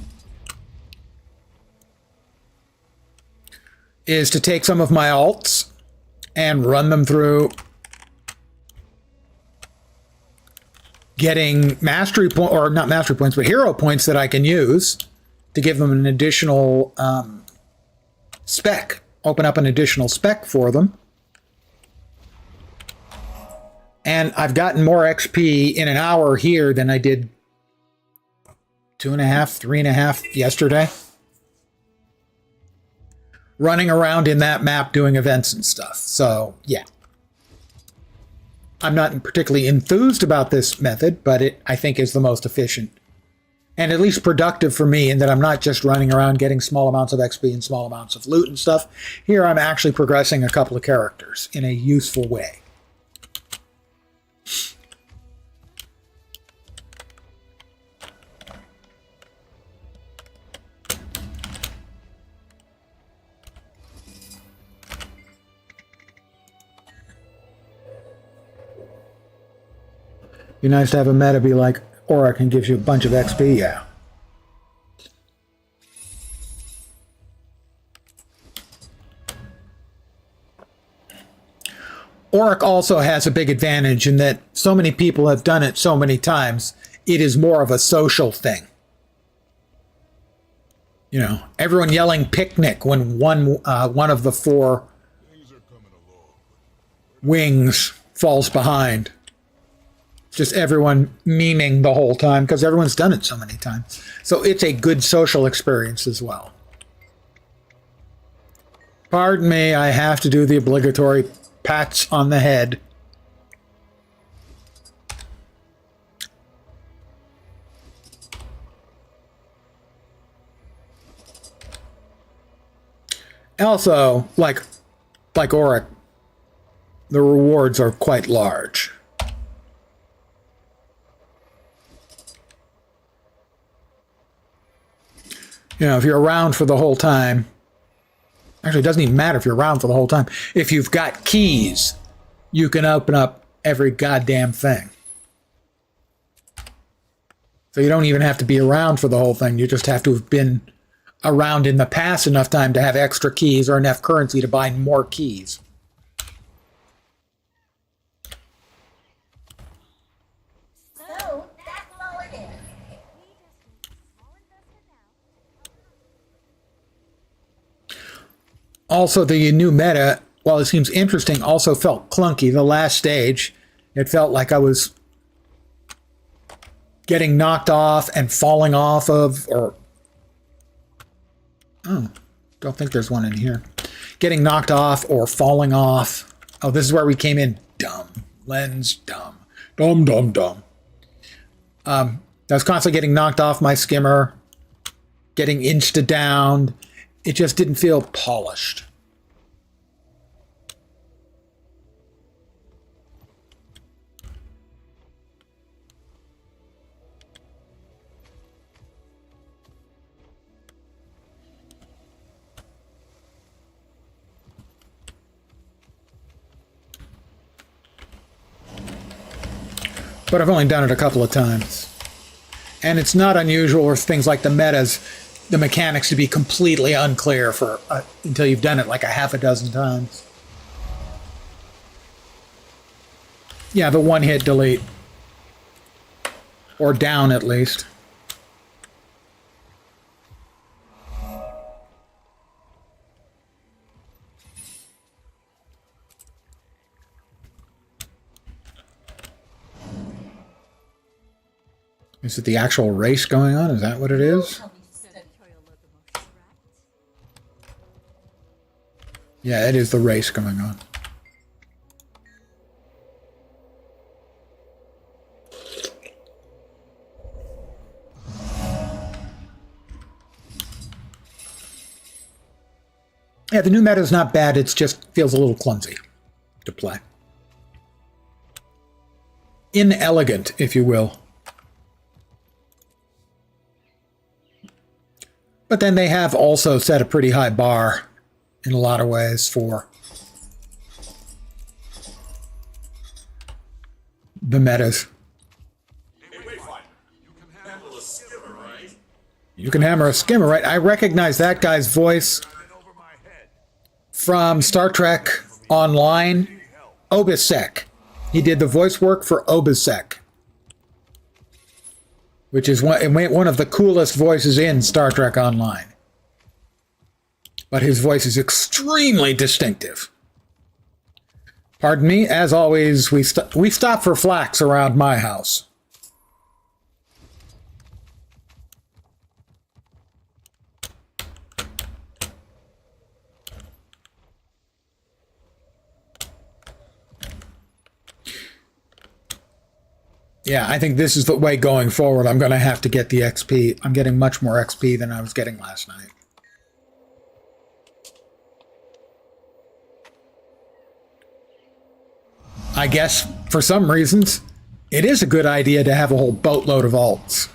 is to take some of my alts and run them through getting mastery point, or not mastery points, but hero points that I can use to give them an additional spec, open up an additional spec for them. And I've gotten more XP in an hour here than I did 2.5, 3.5 yesterday. Running around in that map doing events and stuff. So, yeah. I'm not particularly enthused about this method, but it, I think, is the most efficient. And at least productive for me in that I'm not just running around getting small amounts of XP and small amounts of loot and stuff. Here I'm actually progressing a couple of characters in a useful way. Be nice to have a meta be like Auric and gives you a bunch of XP, yeah. Auric also has a big advantage in that so many people have done it so many times, it is more of a social thing. You know, everyone yelling picnic when one of the 4 wings falls behind. Just everyone memeing the whole time because everyone's done it so many times. So it's a good social experience as well. Pardon me, I have to do the obligatory pats on the head. Also, like Auric, the rewards are quite large. You know, if you're around for the whole time, actually, it doesn't even matter if you're around for the whole time. If you've got keys, you can open up every goddamn thing. So you don't even have to be around for the whole thing. You just have to have been around in the past enough time to have extra keys or enough currency to buy more keys. So, that's all it is. Also, the new meta, while it seems interesting, also felt clunky. The last stage, it felt like I was getting knocked off and falling off of, or... Oh. Don't think there's one in here. Getting knocked off or falling off. Oh, this is where we came in. Dumb. Lens, dumb. Dumb, dumb, dumb. I was constantly getting knocked off my skimmer, getting insta-downed. It just didn't feel polished. But I've only done it a couple of times. And it's not unusual for things like the metas, the mechanics to be completely unclear for until you've done it like a half a dozen times. Yeah, the one-hit delete. Or down, at least. Is it the actual race going on? Is that what it is? Yeah, it is the race going on. Yeah, the new meta is not bad. It just feels a little clumsy to play. Inelegant, if you will. But then they have also set a pretty high bar in a lot of ways for the metas. You can hammer a skimmer, right? I recognize that guy's voice from Star Trek Online, Obisek. He did the voice work for Obisek, which is one of the coolest voices in Star Trek Online. But his voice is extremely distinctive. Pardon me, as always, we stop for flax around my house. Yeah, I think this is the way going forward. I'm going to have to get the XP. I'm getting much more XP than I was getting last night. I guess, for some reasons, it is a good idea to have a whole boatload of alts.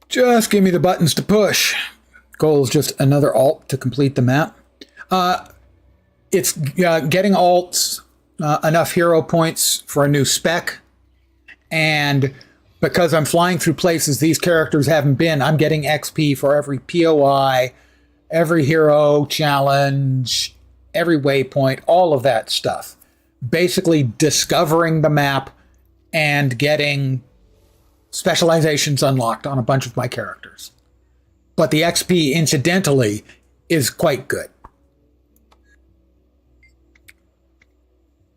Just give me the buttons to push. Goal is just another alt to complete the map. It's getting alts, enough hero points for a new spec. And because I'm flying through places these characters haven't been, I'm getting XP for every POI, every hero challenge, every waypoint, all of that stuff. Basically discovering the map and getting specializations unlocked on a bunch of my characters. But the XP, incidentally, is quite good.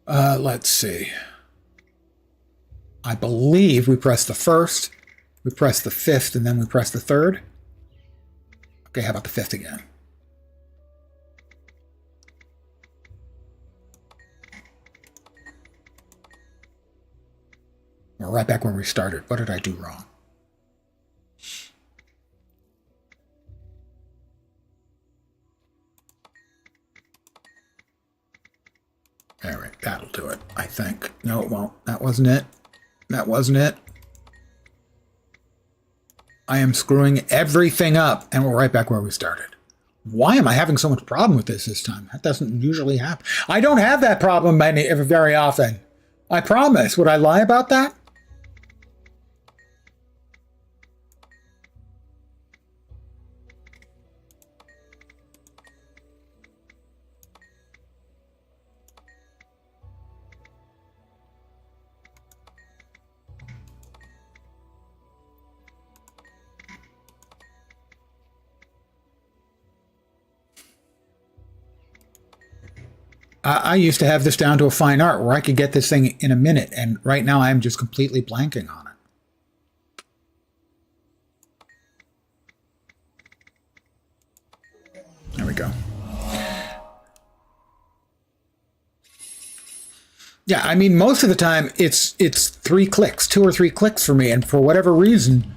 Let's see. I believe we press the first, we press the fifth, and then we press the third. Okay, how about the fifth again? We're right back where we started. What did I do wrong? All right, that'll do it, I think. No, it won't. That wasn't it. That wasn't it. I am screwing everything up, and we're right back where we started. Why am I having so much problem with this time? That doesn't usually happen. I don't have that problem very often. I promise. Would I lie about that? I used to have this down to a fine art where I could get this thing in a minute, and right now I'm just completely blanking on it. There we go. Yeah, I mean, most of the time it's 3 clicks, 2 or 3 clicks for me, and for whatever reason,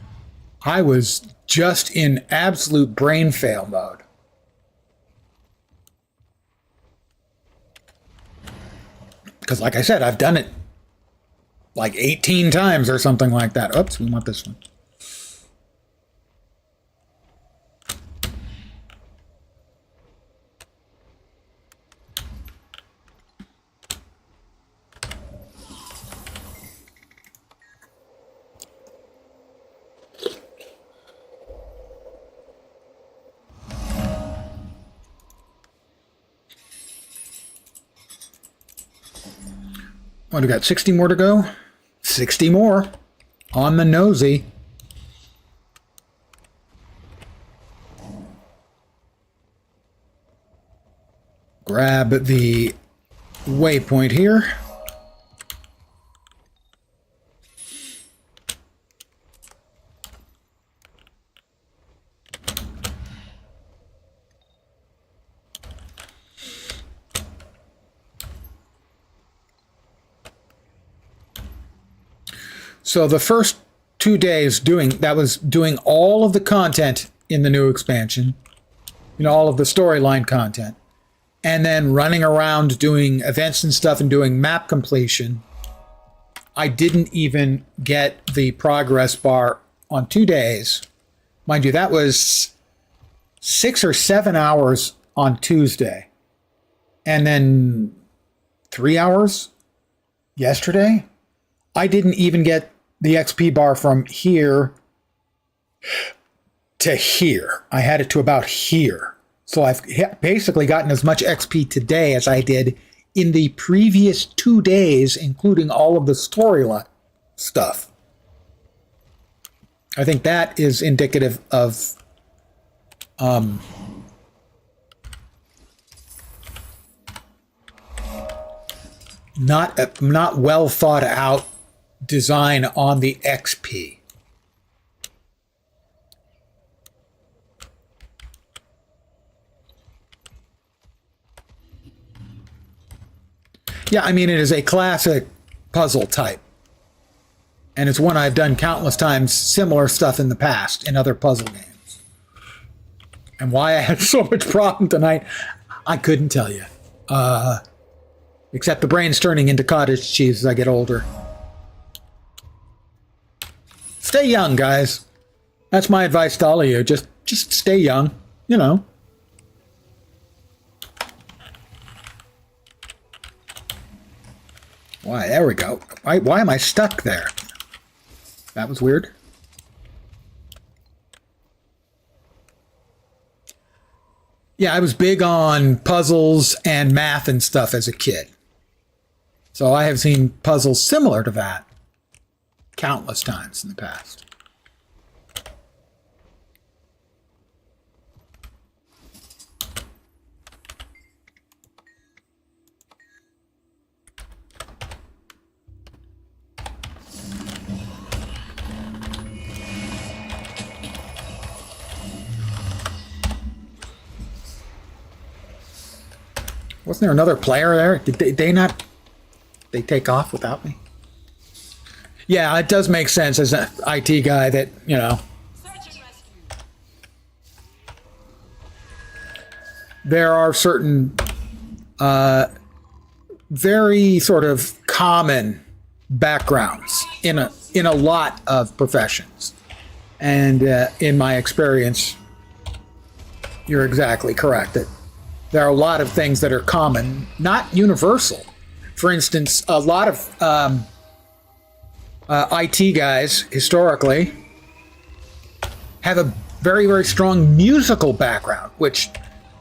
I was just in absolute brain fail mode. Because like I said, I've done it like 18 times or something like that. Oops, we want this one. What, we got 60 more to go? 60 more. On the nosy. Grab the waypoint here. So the first 2 days was doing all of the content in the new expansion, all of the storyline content, and then running around doing events and stuff and doing map completion. I didn't even get the progress bar on 2 days. Mind you, that was 6 or 7 hours on Tuesday, and then 3 hours yesterday. I didn't even get the XP bar from here to here. I had it to about here. So I've basically gotten as much XP today as I did in the previous 2 days, including all of the storyline stuff. I think that is indicative of not well thought out design on the XP. Yeah, I mean, it is a classic puzzle type. And it's one I've done countless times, similar stuff in the past in other puzzle games. And why I had so much problem tonight, I couldn't tell you. Except the brain's turning into cottage cheese as I get older. Stay young, guys. That's my advice to all of you. Just stay young, Why, there we go. Why am I stuck there? That was weird. Yeah, I was big on puzzles and math and stuff as a kid. So I have seen puzzles similar to that countless times in the past. Wasn't there another player there? Did they take off without me? Yeah, it does make sense as an IT guy that, Search and rescue. there are certain very sort of common backgrounds in a lot of professions. And in my experience, you're exactly correct that there are a lot of things that are common, not universal. For instance, a lot of IT guys historically have a very, very strong musical background, which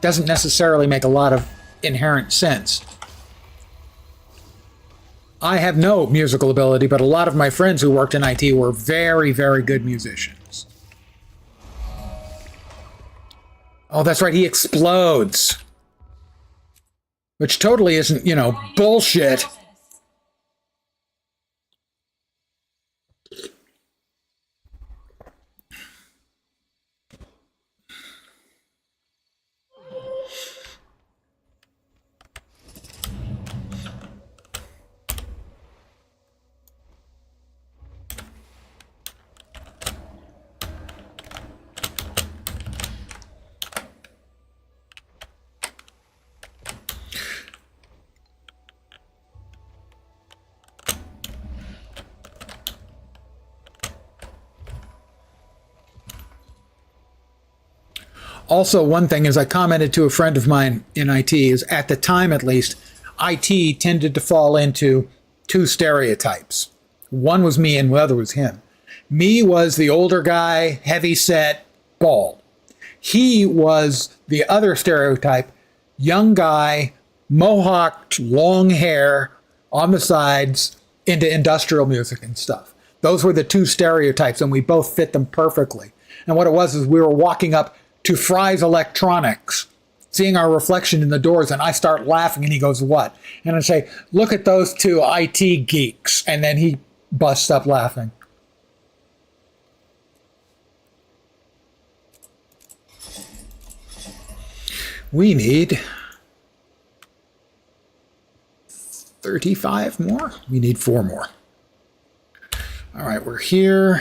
doesn't necessarily make a lot of inherent sense. I have no musical ability, but a lot of my friends who worked in IT were very, very good musicians. Oh, that's right, he explodes. which totally isn't, you know, bullshit. Also, one thing is I commented to a friend of mine in IT is at the time, at least, IT tended to fall into two stereotypes. One was me and the other was him. Me was the older guy, heavy set, bald. He was the other stereotype, young guy, mohawked, long hair on the sides, into industrial music and stuff. Those were the two stereotypes, and we both fit them perfectly. And what it was is we were walking up to Fry's Electronics, seeing our reflection in the doors, and I start laughing, and he goes, "What?" And I say, "Look at those two IT geeks." And then he busts up laughing. We need 35 more. We need 4 more. All right, we're here.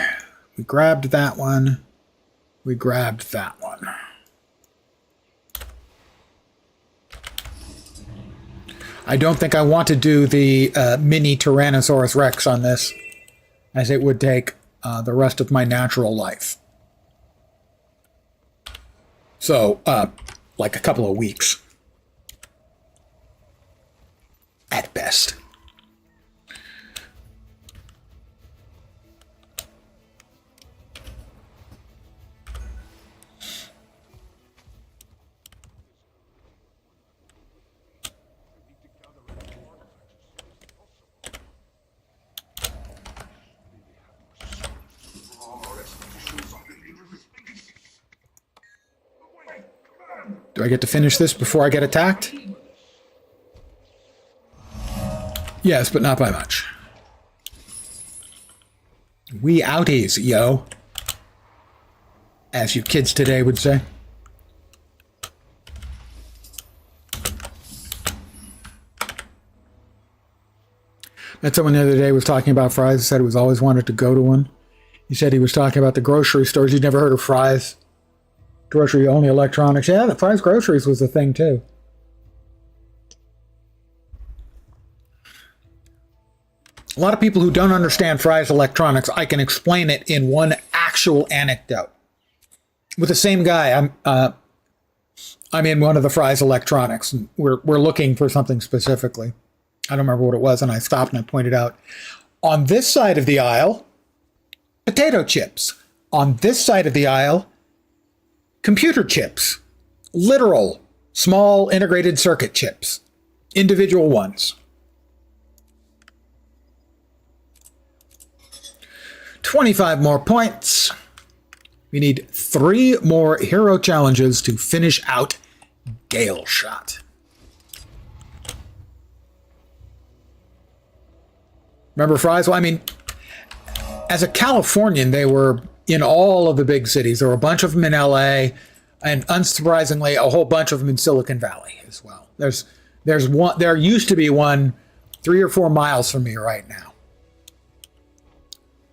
We grabbed that one. We grabbed that one. I don't think I want to do the mini Tyrannosaurus Rex on this, as it would take the rest of my natural life. So, like a couple of weeks. At best. Do I get to finish this before I get attacked? Yes, but not by much. We outies, yo. As you kids today would say. Met someone the other day was talking about Fry's. Said he was always wanted to go to one. He said he was talking about the grocery stores. You'd never heard of Fry's? Grocery only electronics. Yeah, the Fry's Groceries was a thing too. A lot of people who don't understand Fry's Electronics, I can explain it in one actual anecdote. With the same guy, I'm in one of the Fry's Electronics. And we're looking for something specifically. I don't remember what it was, and I stopped and I pointed out, on this side of the aisle, potato chips. On this side of the aisle, computer chips. Literal, small integrated circuit chips. Individual ones. 25 more points. We need 3 more hero challenges to finish out Gale Shot. Remember Fry's? Well, I mean, as a Californian, they were in all of the big cities. There were a bunch of them in LA, and unsurprisingly, a whole bunch of them in Silicon Valley as well. There's one. There used to be one 3 or 4 miles from me right now.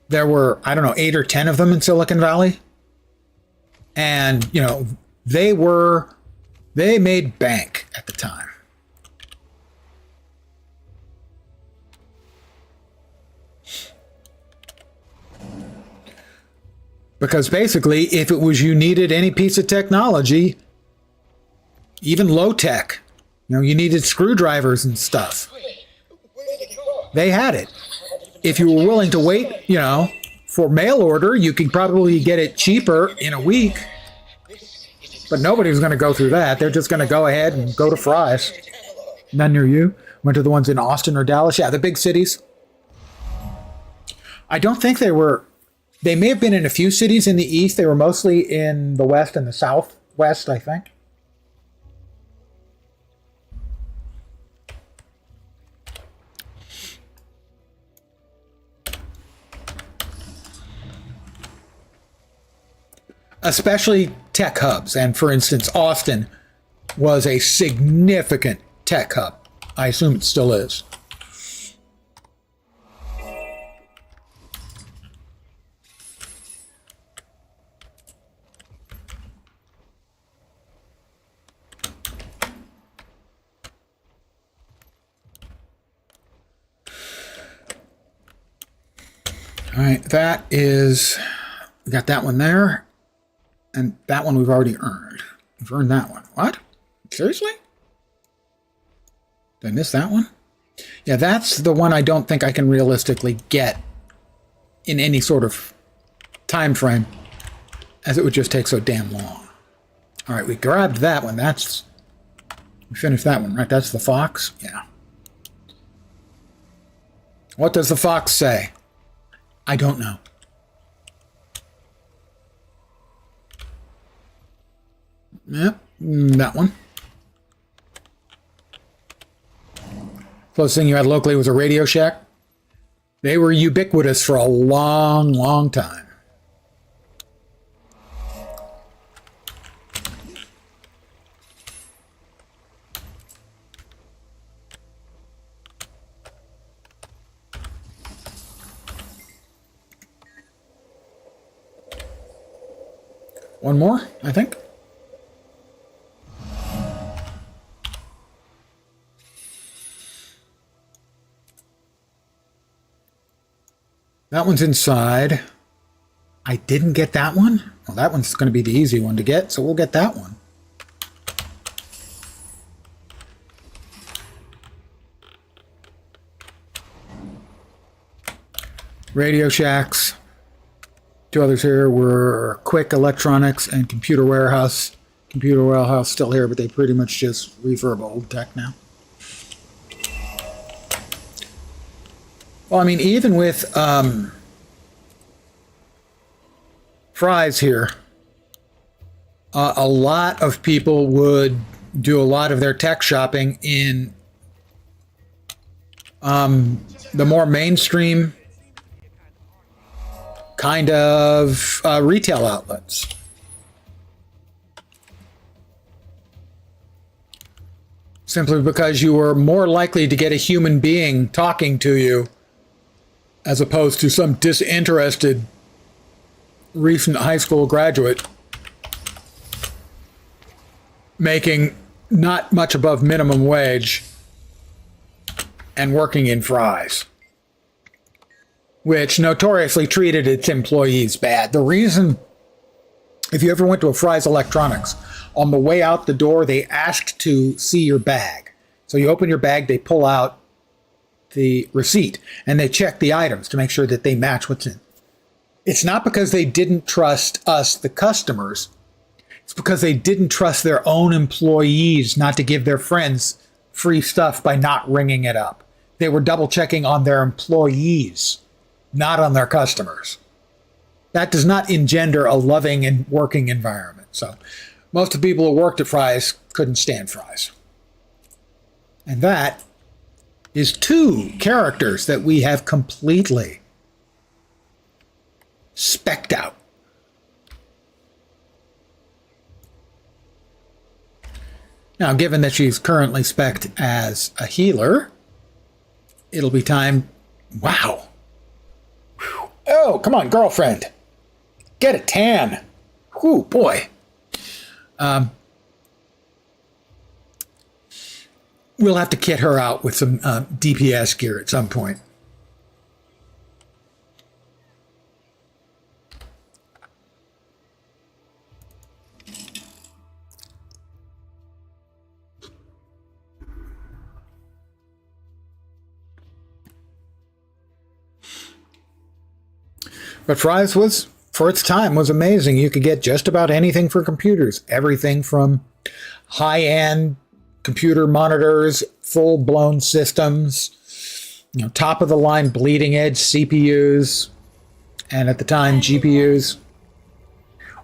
There were, I don't know, 8 or 10 of them in Silicon Valley. And, you know, they made bank at the time. Because basically, if it was you needed any piece of technology, even low tech, you know, you needed screwdrivers and stuff. They had it. If you were willing to wait, you know, for mail order, you could probably get it cheaper in a week. But nobody's going to go through that. They're just going to go ahead and go to Fry's. None near you? Went to the ones in Austin or Dallas? Yeah, the big cities. I don't think they were... They may have been in a few cities in the east. They were mostly in the west and the southwest, I think. especially tech hubs. And for instance, Austin was a significant tech hub. I assume it still is. All right, that is, we got that one there, and that one we've already earned. We've earned that one. What? Seriously? Did I miss that one? Yeah, that's the one I don't think I can realistically get in any sort of time frame, as it would just take so damn long. All right, we grabbed that one. We finished that one, right? That's the fox? Yeah. What does the fox say? I don't know. Yep, that one. Closest thing you had locally was a Radio Shack. They were ubiquitous for a long, long time. One more, I think. That one's inside. I didn't get that one? Well, that one's going to be the easy one to get, so we'll get that one. Radio Shacks. Two others here were Quick Electronics and Computer Warehouse. Computer Warehouse still here, but they pretty much just refurb old tech now. Well, I mean, even with Fry's here, a lot of people would do a lot of their tech shopping in the more mainstream kind of retail outlets. Simply because you were more likely to get a human being talking to you as opposed to some disinterested recent high school graduate making not much above minimum wage and working in Fry's, which notoriously treated its employees bad. The reason, if you ever went to a Fry's Electronics, on the way out the door, they asked to see your bag. So you open your bag, they pull out the receipt, and they check the items to make sure that they match what's in. It's not because they didn't trust us, the customers. It's because they didn't trust their own employees not to give their friends free stuff by not ringing it up. They were double checking on their employees, not on their customers. That does not engender a loving and working environment. So most of the people who worked at Fry's couldn't stand Fry's. And that is two characters that we have completely specced out. Now, given that she's currently specced as a healer, it'll be time. Wow. Whew. Oh, come on, girlfriend. Get a tan. Whew, boy. We'll have to kit her out with some DPS gear at some point. But Fry's was, for its time, was amazing. You could get just about anything for computers. Everything from high-end computer monitors, full-blown systems, top-of-the-line bleeding-edge CPUs, and at the time, GPUs,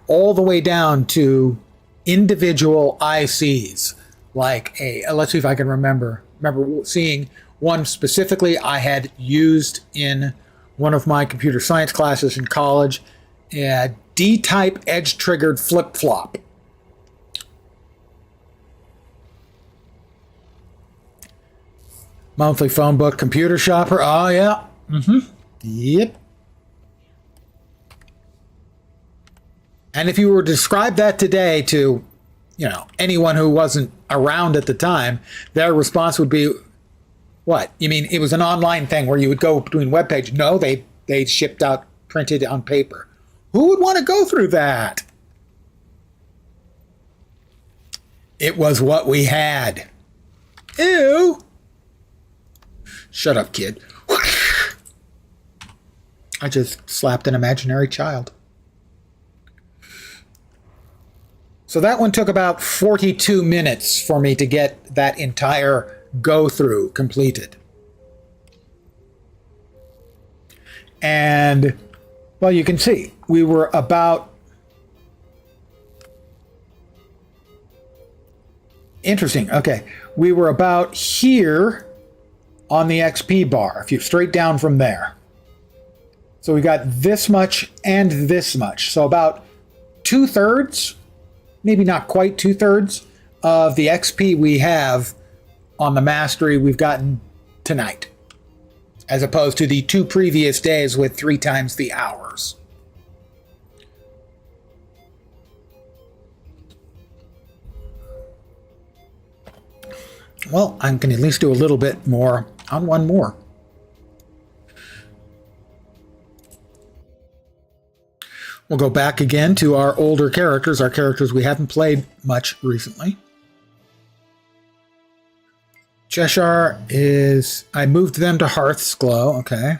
all the way down to individual ICs, like let's see if I can remember seeing one specifically I had used in one of my computer science classes in college. It had D-type edge-triggered flip-flop. Monthly phone book, computer shopper. Oh, yeah. Yep. And if you were to describe that today to, anyone who wasn't around at the time, their response would be, what? You mean it was an online thing where you would go between web pages? No, they shipped out printed on paper. Who would want to go through that? It was what we had. Ew. Shut up, kid. I just slapped an imaginary child. So that one took about 42 minutes for me to get that entire go-through completed. And, well, you can see, we were about... Interesting. Okay. We were about here on the XP bar, if you straight down from there. So we got this much and this much. So about 2/3, maybe not quite 2/3 of the XP we have on the mastery we've gotten tonight, as opposed to the 2 previous days with 3 times the hours. Well, I can at least do a little bit more on one more. We'll go back again to our older characters, our characters we haven't played much recently. Cheshire is... I moved them to Hearth's Glow, okay.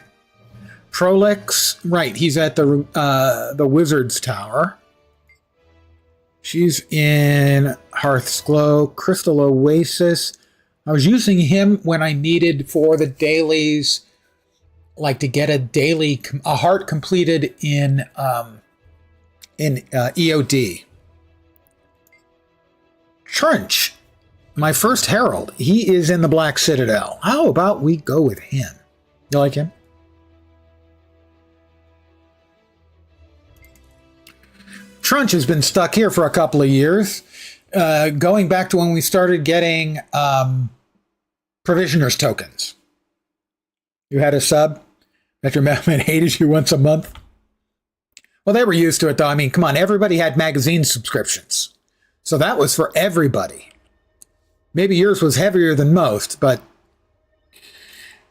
Prolix, right, he's at the Wizard's Tower. She's in Hearth's Glow. Crystal Oasis... I was using him when I needed for the dailies, like to get a heart completed in EOD. Trench, my first herald, he is in the Black Citadel. How about we go with him? You like him? Trench has been stuck here for a couple of years. Going back to when we started getting provisioners tokens. You had a sub that your mailman hated you once a month. Well, they were used to it, though. I mean, come on, everybody had magazine subscriptions. So that was for everybody. Maybe yours was heavier than most, but...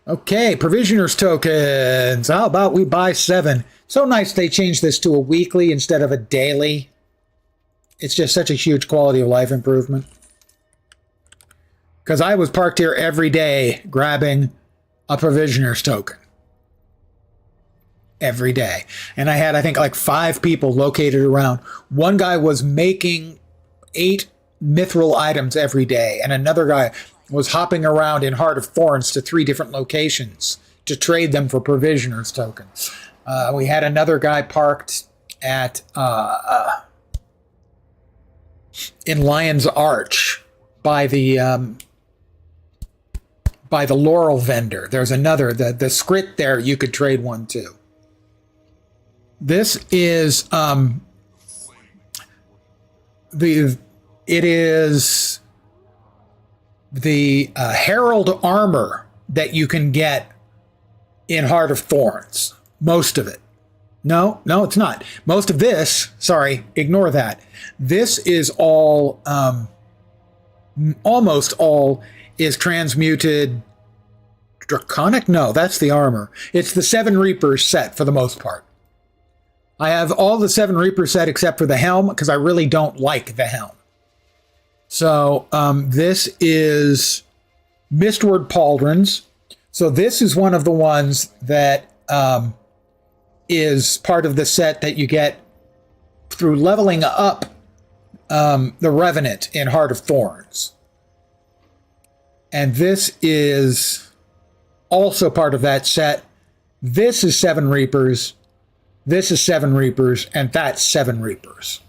Okay, provisioners tokens. How about we buy 7? So nice they changed this to a weekly instead of a daily. It's just such a huge quality of life improvement. Because I was parked here every day grabbing a provisioner's token. Every day. And I had, I think, like 5 people located around. One guy was making 8 mithril items every day. And another guy was hopping around in Heart of Thorns to 3 different locations to trade them for provisioner's tokens. We had another guy parked at... in Lion's Arch by the Laurel vendor. There's another, the Scrit there, you could trade one too. This is the Herald armor that you can get in Heart of Thorns. Most of it. No, it's not. Most of this, sorry, ignore that. This is all, almost all is transmuted Draconic? No, that's the armor. It's the 7 Reapers set for the most part. I have all the 7 Reapers set except for the helm because I really don't like the helm. So this is Mistward Pauldrons. So this is one of the ones that is part of the set that you get through leveling up the Revenant in Heart of Thorns. And this is also part of that set. This is 7 Reapers. This is 7 Reapers. And that's 7 Reapers.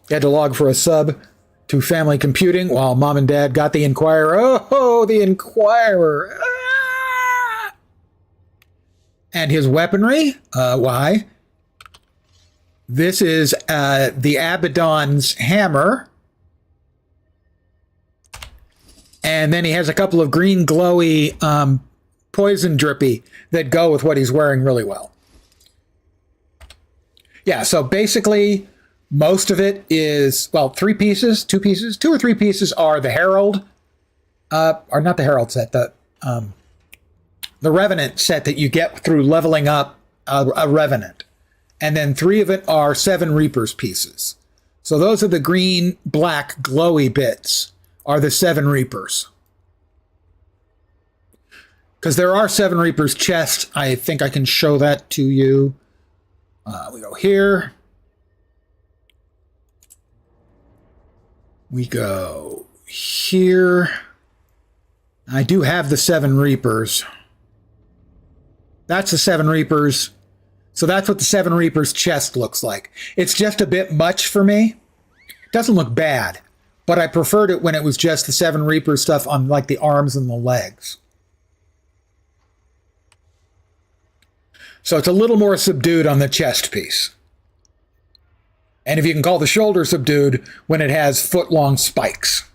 Had to log for a sub to Family Computing while Mom and Dad got the Inquirer. Oh, the Inquirer. Ah! And his weaponry, why? This is the Abaddon's hammer. And then he has a couple of green glowy poison drippy that go with what he's wearing really well. Yeah, so basically most of it is, well, two or three pieces are the Herald, or not the Herald set, the Revenant set that you get through leveling up a Revenant. And then 3 of it are 7 Reapers pieces. So those are the green, black, glowy bits are the 7 Reapers. Because there are 7 Reapers chests. I think I can show that to you. We go here. We go here. I do have the 7 Reapers. That's the 7 Reapers. So that's what the 7 Reapers chest looks like. It's just a bit much for me. It doesn't look bad, but I preferred it when it was just the 7 Reapers stuff on like the arms and the legs. So it's a little more subdued on the chest piece. And if you can call the shoulder subdued when it has foot-long spikes.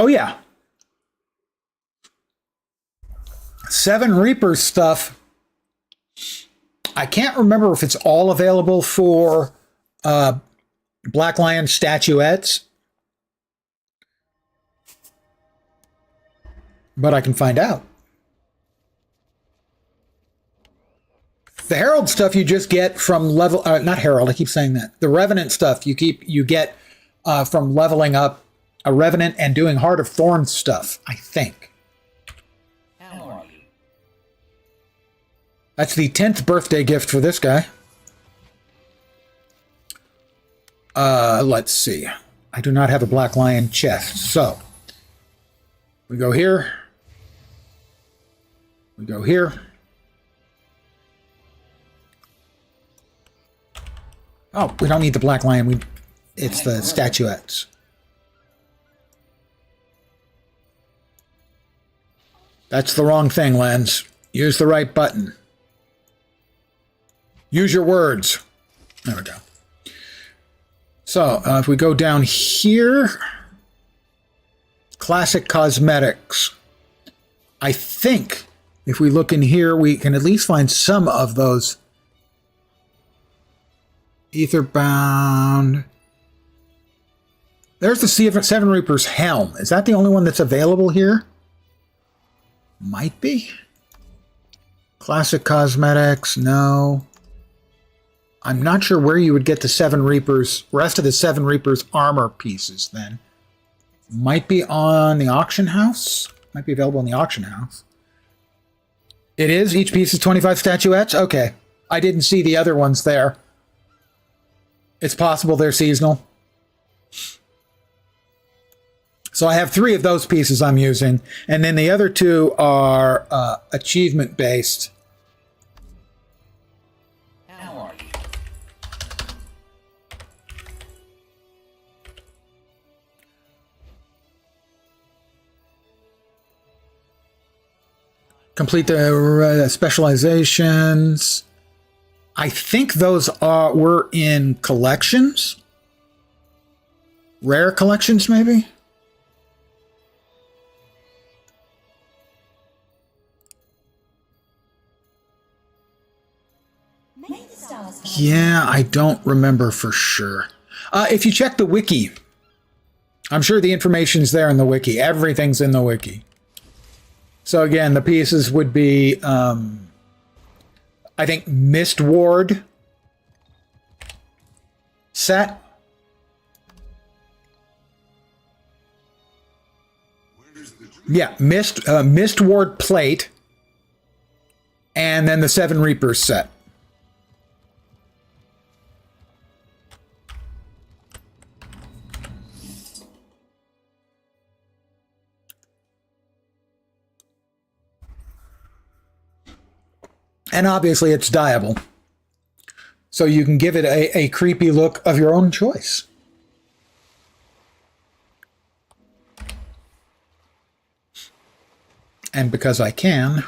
Oh, yeah. 7 Reapers stuff. I can't remember if it's all available for Black Lion statuettes. But I can find out. The Herald stuff you just get from level... not Herald, I keep saying that. The Revenant stuff you get from leveling up a Revenant and doing Heart of Thorns stuff, I think. How are you? That's the 10th birthday gift for this guy. Let's see. I do not have a Black Lion chest, so we go here. We go here. Oh, we don't need the Black Lion. It's the statuettes. That's the wrong thing, Lens. Use the right button. Use your words. There we go. So, if we go down here, classic cosmetics. I think if we look in here, we can at least find some of those. Aetherbound. There's the Seven Reapers helm. Is that the only one that's available here? Might be. Classic cosmetics, no. I'm not sure where you would get the 7 Reapers, rest of the 7 Reapers armor pieces then. Might be on the auction house. Might be available in the auction house. It is? Each piece is 25 statuettes? Okay. I didn't see the other ones there. It's possible they're seasonal. So I have 3 of those pieces I'm using, and then the other 2 are achievement based. How are you? Complete the specializations. I think those were in collections. Rare collections, maybe? Yeah, I don't remember for sure. If you check the wiki, I'm sure the information's there in the wiki. Everything's in the wiki. So again, the pieces would be, I think, Mist Ward set. Yeah, Mist Ward plate, and then the 7 Reapers set. And obviously it's dyeable. So you can give it a creepy look of your own choice. and because I can,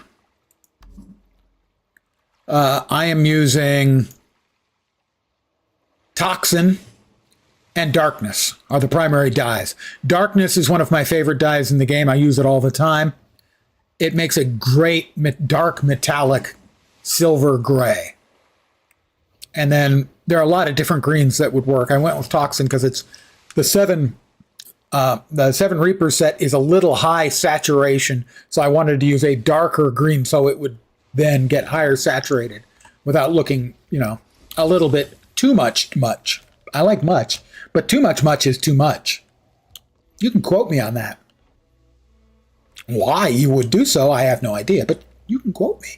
I am using Toxin and Darkness are the primary dyes. Darkness is one of my favorite dyes in the game. I use it all the time. It makes a great dark metallic silver gray. And then there are a lot of different greens that would work. I went with Toxin because it's the seven Reaper set is a little high saturation. So I wanted to use a darker green so it would then get higher saturated without looking, a little bit too much. I like much, but too much is too much. You can quote me on that. Why you would do so, I have no idea, but you can quote me.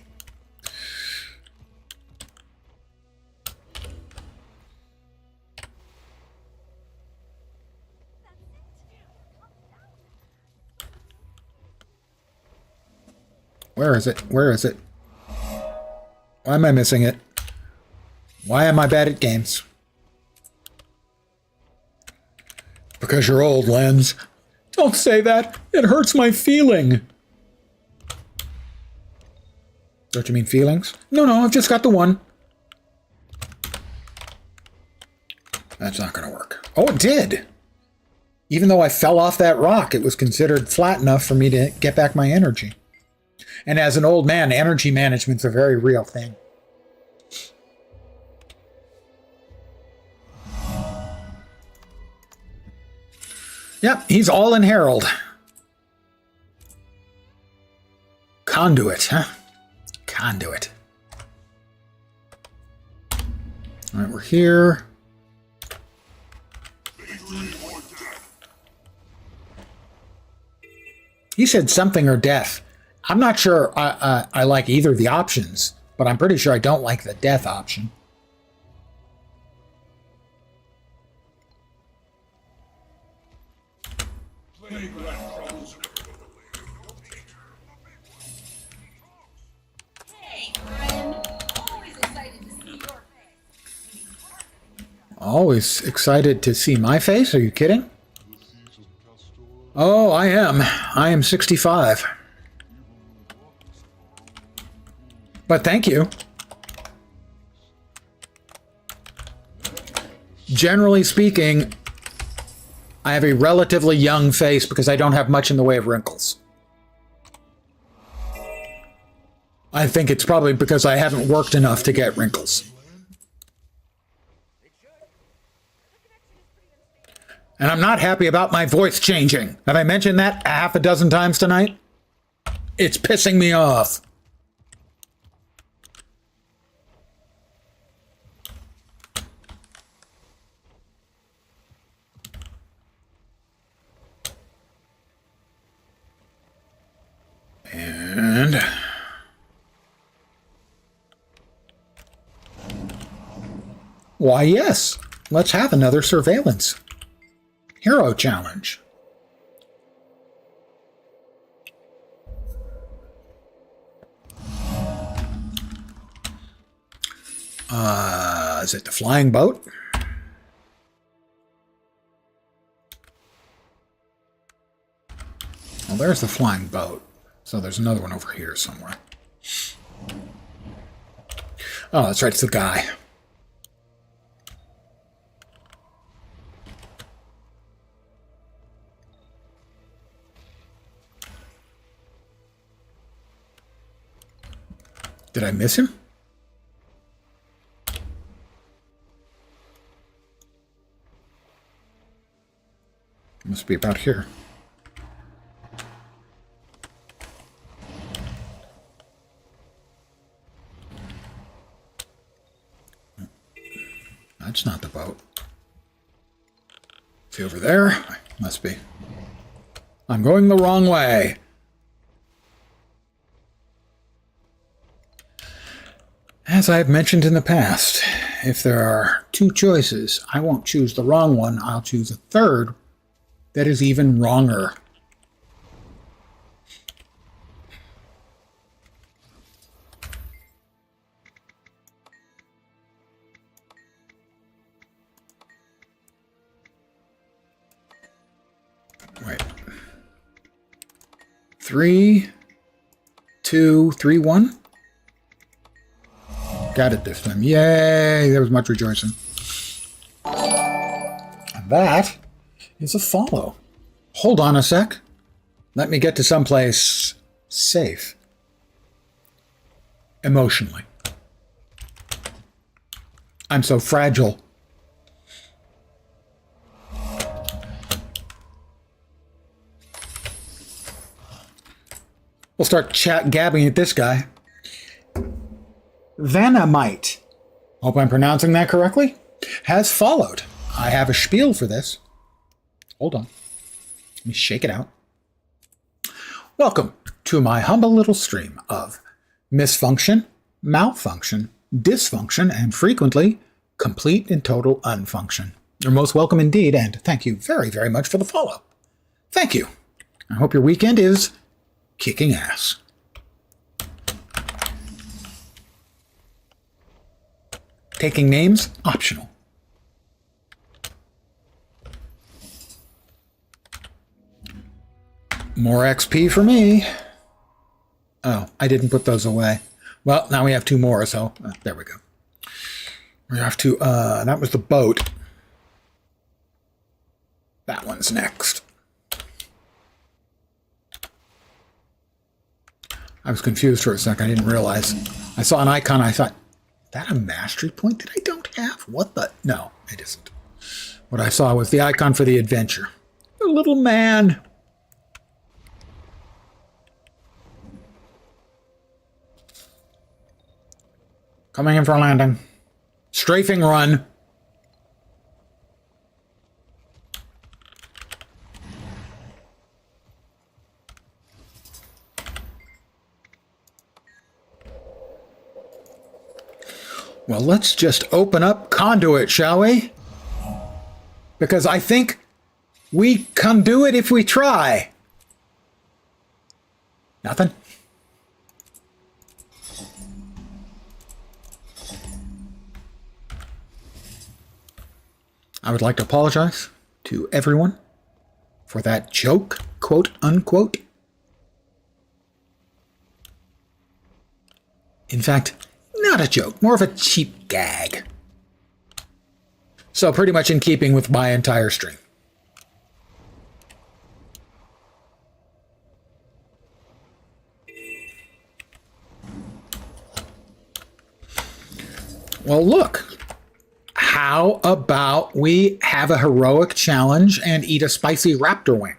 Where is it? Where is it? Why am I missing it? Why am I bad at games? Because you're old, Lens. Don't say that. It hurts my feeling. Don't you mean feelings? No, I've just got the one. That's not going to work. Oh, it did. Even though I fell off that rock, it was considered flat enough for me to get back my energy. And as an old man, energy management's a very real thing. Yep, he's all in Herald. Conduit, huh? Conduit. All right, we're here. He said something or death. I'm not sure I like either of the options, but I'm pretty sure I don't like the death option. Hey, friend. Always excited to see your face. Always excited to see my face? Are you kidding? Oh, I am. I am 65. But thank you. Generally speaking, I have a relatively young face because I don't have much in the way of wrinkles. I think it's probably because I haven't worked enough to get wrinkles. And I'm not happy about my voice changing. Have I mentioned that half a dozen times tonight? It's pissing me off. And why, yes, let's have another surveillance hero challenge. Is it the flying boat? Well, there's the flying boat. So there's another one over here somewhere. Oh, that's right, it's the guy. Did I miss him? Must be about here. That's not the boat. Is he over there? Must be. I'm going the wrong way. As I've mentioned in the past, if there are two choices, I won't choose the wrong one. I'll choose a third that is even wronger. Wait. 3, 2, 3, 1. Got it this time. Yay! There was much rejoicing. And that is a follow. Hold on a sec. Let me get to someplace safe. Emotionally. I'm so fragile. We'll start gabbing at this guy. Vanamite, hope I'm pronouncing that correctly, has followed. I have a spiel for this. Hold on. Let me shake it out. Welcome to my humble little stream of misfunction, malfunction, dysfunction, and frequently complete and total unfunction. You're most welcome indeed, and thank you very, very much for the follow. Thank you. I hope your weekend is kicking ass. Taking names, optional. More XP for me. Oh, I didn't put those away. Well, now we have 2 more, so there we go. We have to, that was the boat. That one's next. I was confused for a second. I didn't realize. I saw an icon. I thought, that a mastery point that I don't have? What the? No, it isn't. What I saw was the icon for the adventure. The little man. Coming in for a landing. Strafing run. Well, let's just open up Conduit, shall we? Because I think we can do it if we try. Nothing? I would like to apologize to everyone for that joke, quote unquote. In fact, not a joke, more of a cheap gag. So pretty much in keeping with my entire stream. Well, look. How about we have a heroic challenge and eat a spicy raptor wing?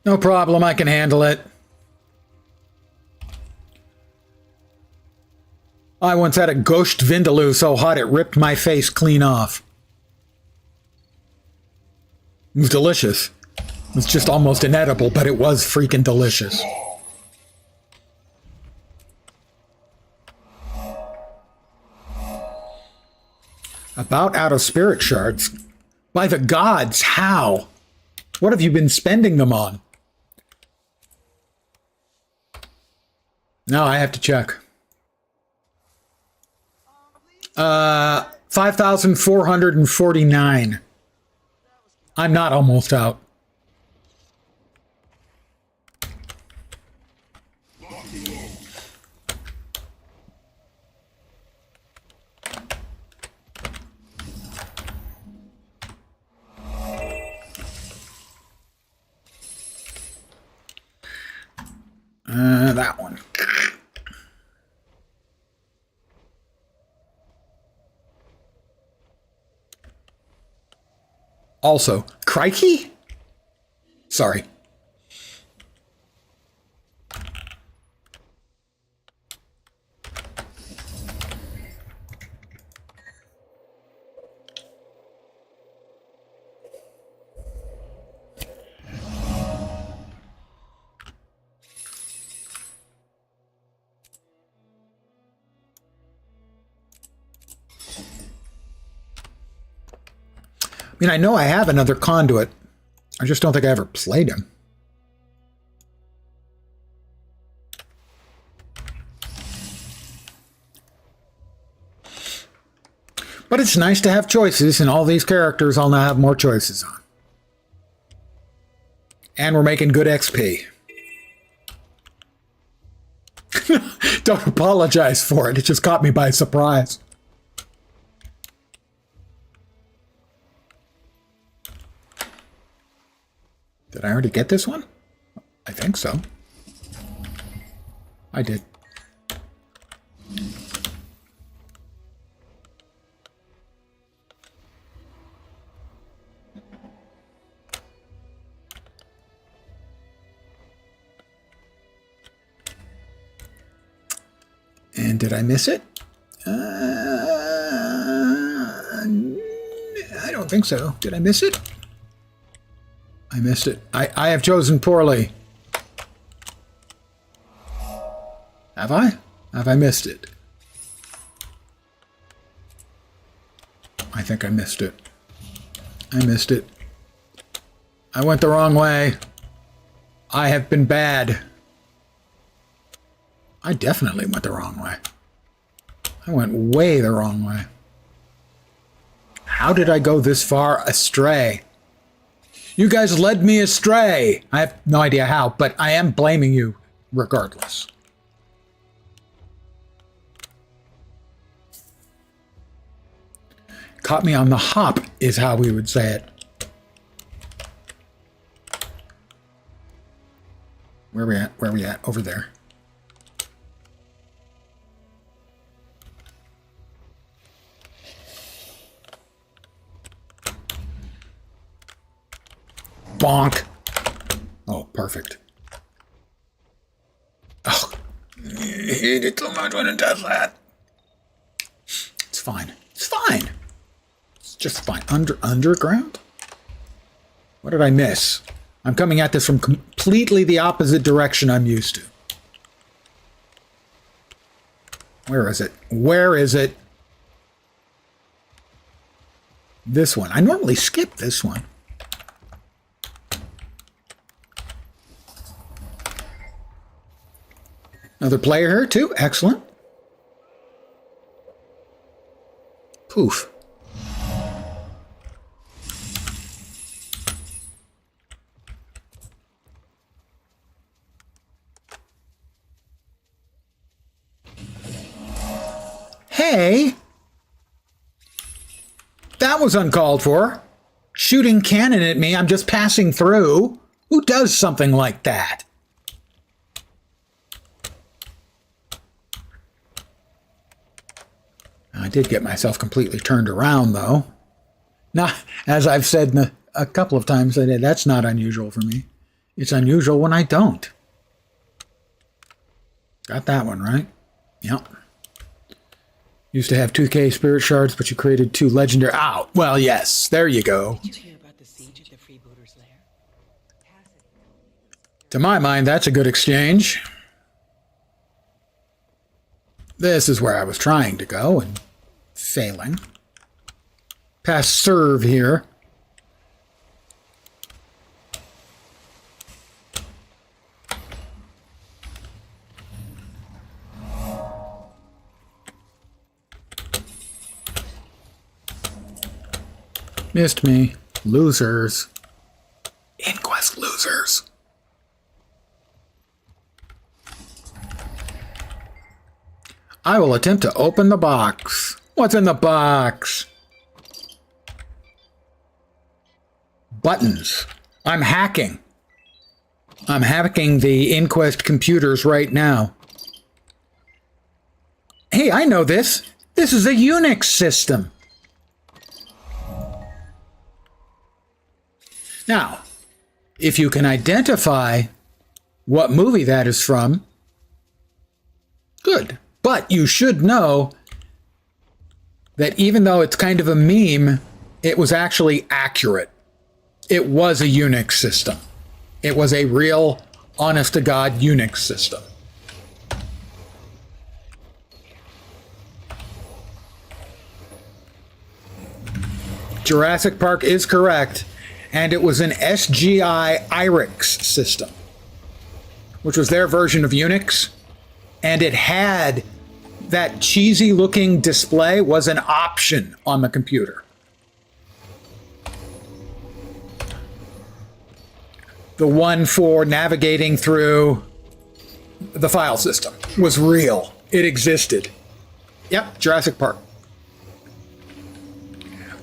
No problem, I can handle it. I once had a ghost vindaloo so hot it ripped my face clean off. It was delicious. It was just almost inedible, but it was freaking delicious. About out of spirit shards. By the gods, how? What have you been spending them on? No, I have to check. 5,449. I'm not almost out. That one. Also, crikey? Sorry. I mean, I know I have another conduit. I just don't think I ever played him. But it's nice to have choices, and all these characters I'll now have more choices on. And we're making good XP. Don't apologize for it. It just caught me by surprise. Did I already get this one? I think so. I did. And did I miss it? I don't think so. Did I miss it? I missed it. I have chosen poorly. Have I? Have I missed it? I think I missed it. I missed it. I went the wrong way. I have been bad. I definitely went the wrong way. I went way the wrong way. How did I go this far astray? You guys led me astray. I have no idea how, but I am blaming you regardless. Caught me on the hop is how we would say it. Where are we at? Where are we at? Over there. Bonk. Oh, perfect. Oh, I hate it so much when it does that. It's fine. It's fine. It's just fine. Underground? What did I miss? I'm coming at this from completely the opposite direction I'm used to. Where is it? Where is it? This one. I normally skip this one. Another player here, too. Excellent. Poof. Hey! That was uncalled for. Shooting cannon at me. I'm just passing through. Who does something like that? I did get myself completely turned around, though. Now, as I've said a couple of times, that's not unusual for me. It's unusual when I don't. Got that one, right? Yep. Used to have 2K spirit shards, but you created 2 legendary... Ow! Well, yes. There you go. Did you hear about the siege at the Freebooters' lair? To my mind, that's a good exchange. This is where I was trying to go and failing. Pass serve here. Missed me. Losers. Inquest losers. I will attempt to open the box. What's in the box? Buttons. I'm hacking. I'm hacking the Inquest computers right now. Hey, I know this. This is a Unix system. Now, if you can identify what movie that is from, good. But you should know that even though it's kind of a meme, it was actually accurate. It was a Unix system. It was a real, honest-to-God Unix system. Jurassic Park is correct, and it was an SGI IRIX system, which was their version of Unix, and it had that cheesy looking display was an option on the computer. The one for navigating through the file system was real. It existed. Yep, Jurassic Park.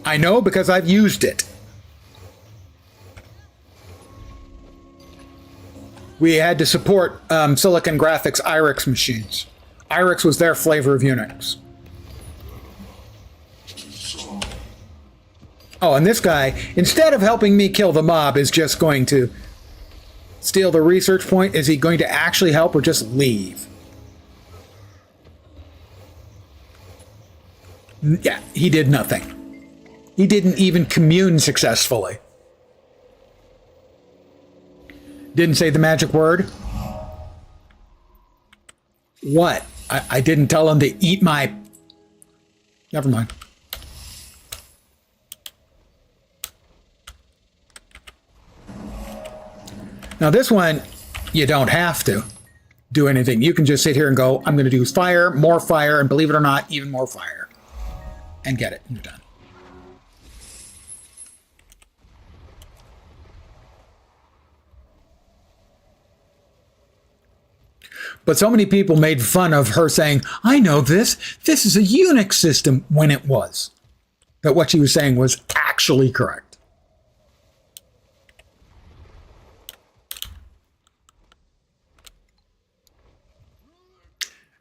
I know because I've used it. We had to support Silicon Graphics IRIX machines. IRIX was their flavor of Unix. Oh, and this guy, instead of helping me kill the mob, is just going to steal the research point. Is he going to actually help or just leave? Yeah, he did nothing. He didn't even commune successfully. Didn't say the magic word. What? I didn't tell him to eat my... Never mind. Now this one, you don't have to do anything. You can just sit here and go, I'm going to do fire, and believe it or not, even more fire. And get it. You're done. But so many people made fun of her saying, I know this. This is a Unix system, when it was. That what she was saying was actually correct.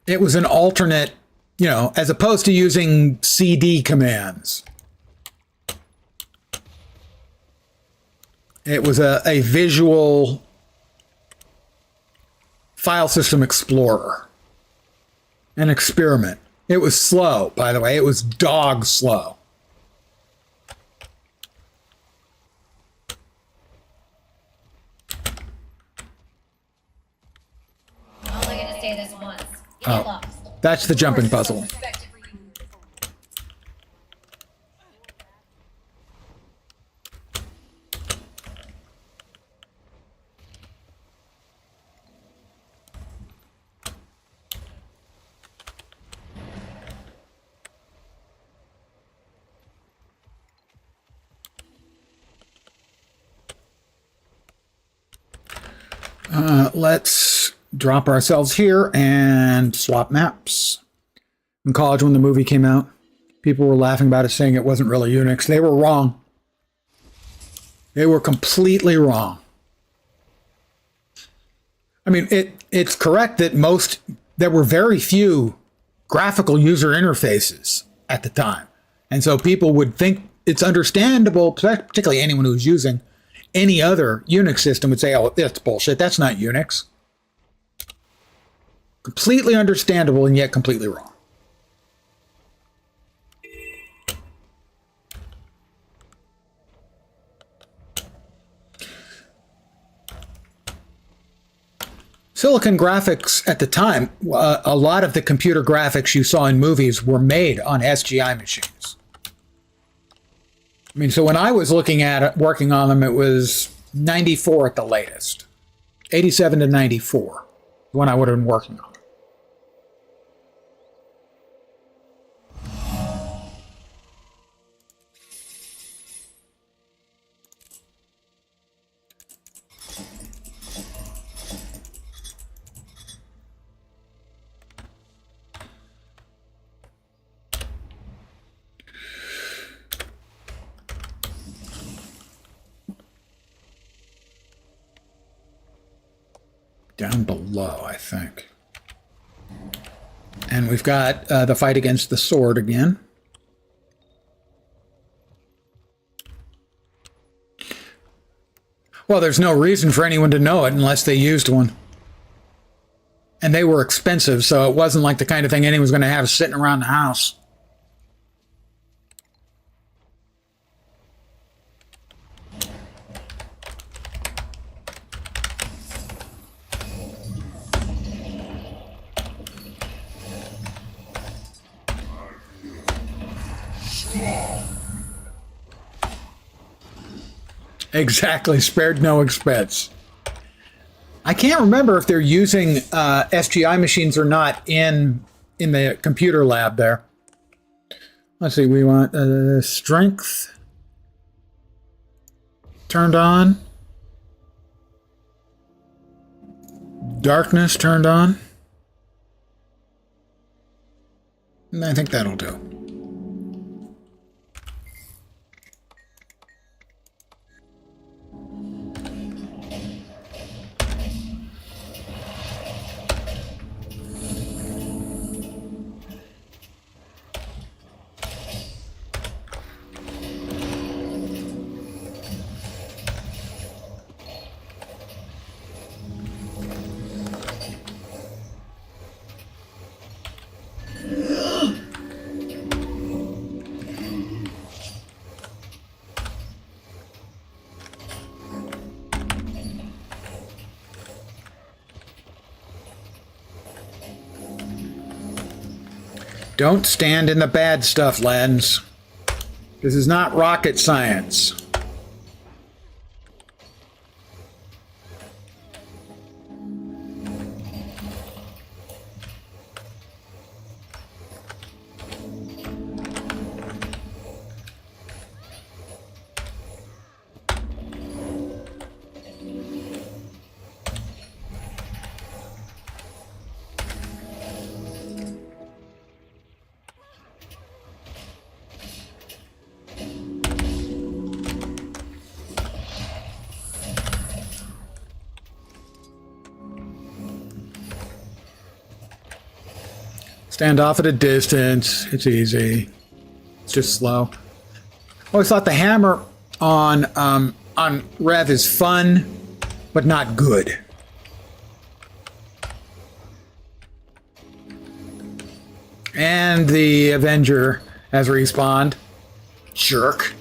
It was an alternate, you know, as opposed to using CD commands. It was a visual file system explorer. An experiment. It was slow, by the way. It was dog slow. I'm only gonna say this once. Get Oh, lost. that's the jumping puzzle. Let's drop ourselves here and swap maps. In college, when the movie came out, people were laughing about it, saying it wasn't really Unix. They were wrong. They were completely wrong. I mean, it's correct that there were very few graphical user interfaces at the time. And so people would think it's understandable, particularly anyone who's using any other Unix system would say, oh, that's bullshit. That's not Unix. Completely understandable and yet completely wrong. Silicon Graphics at the time, a lot of the computer graphics you saw in movies were made on SGI machines. I mean, so when I was looking at it, working on them, it was 94 at the latest. 87 to 94 when I would have been working on them. Down below, I think. And we've got the fight against the sword again. Well, there's no reason for anyone to know it unless they used one. And they were expensive, so it wasn't like the kind of thing anyone's going to have sitting around the house. Exactly, spared no expense. I can't remember if they're using SGI machines or not in in the computer lab there. Let's see, we want strength turned on. Darkness turned on. And I think that'll do. Don't stand in the bad stuff, lads. This is not rocket science. Stand off at a distance. It's easy. It's just slow. Always thought the hammer on Rev is fun, but not good. And the Avenger has respawned. Jerk.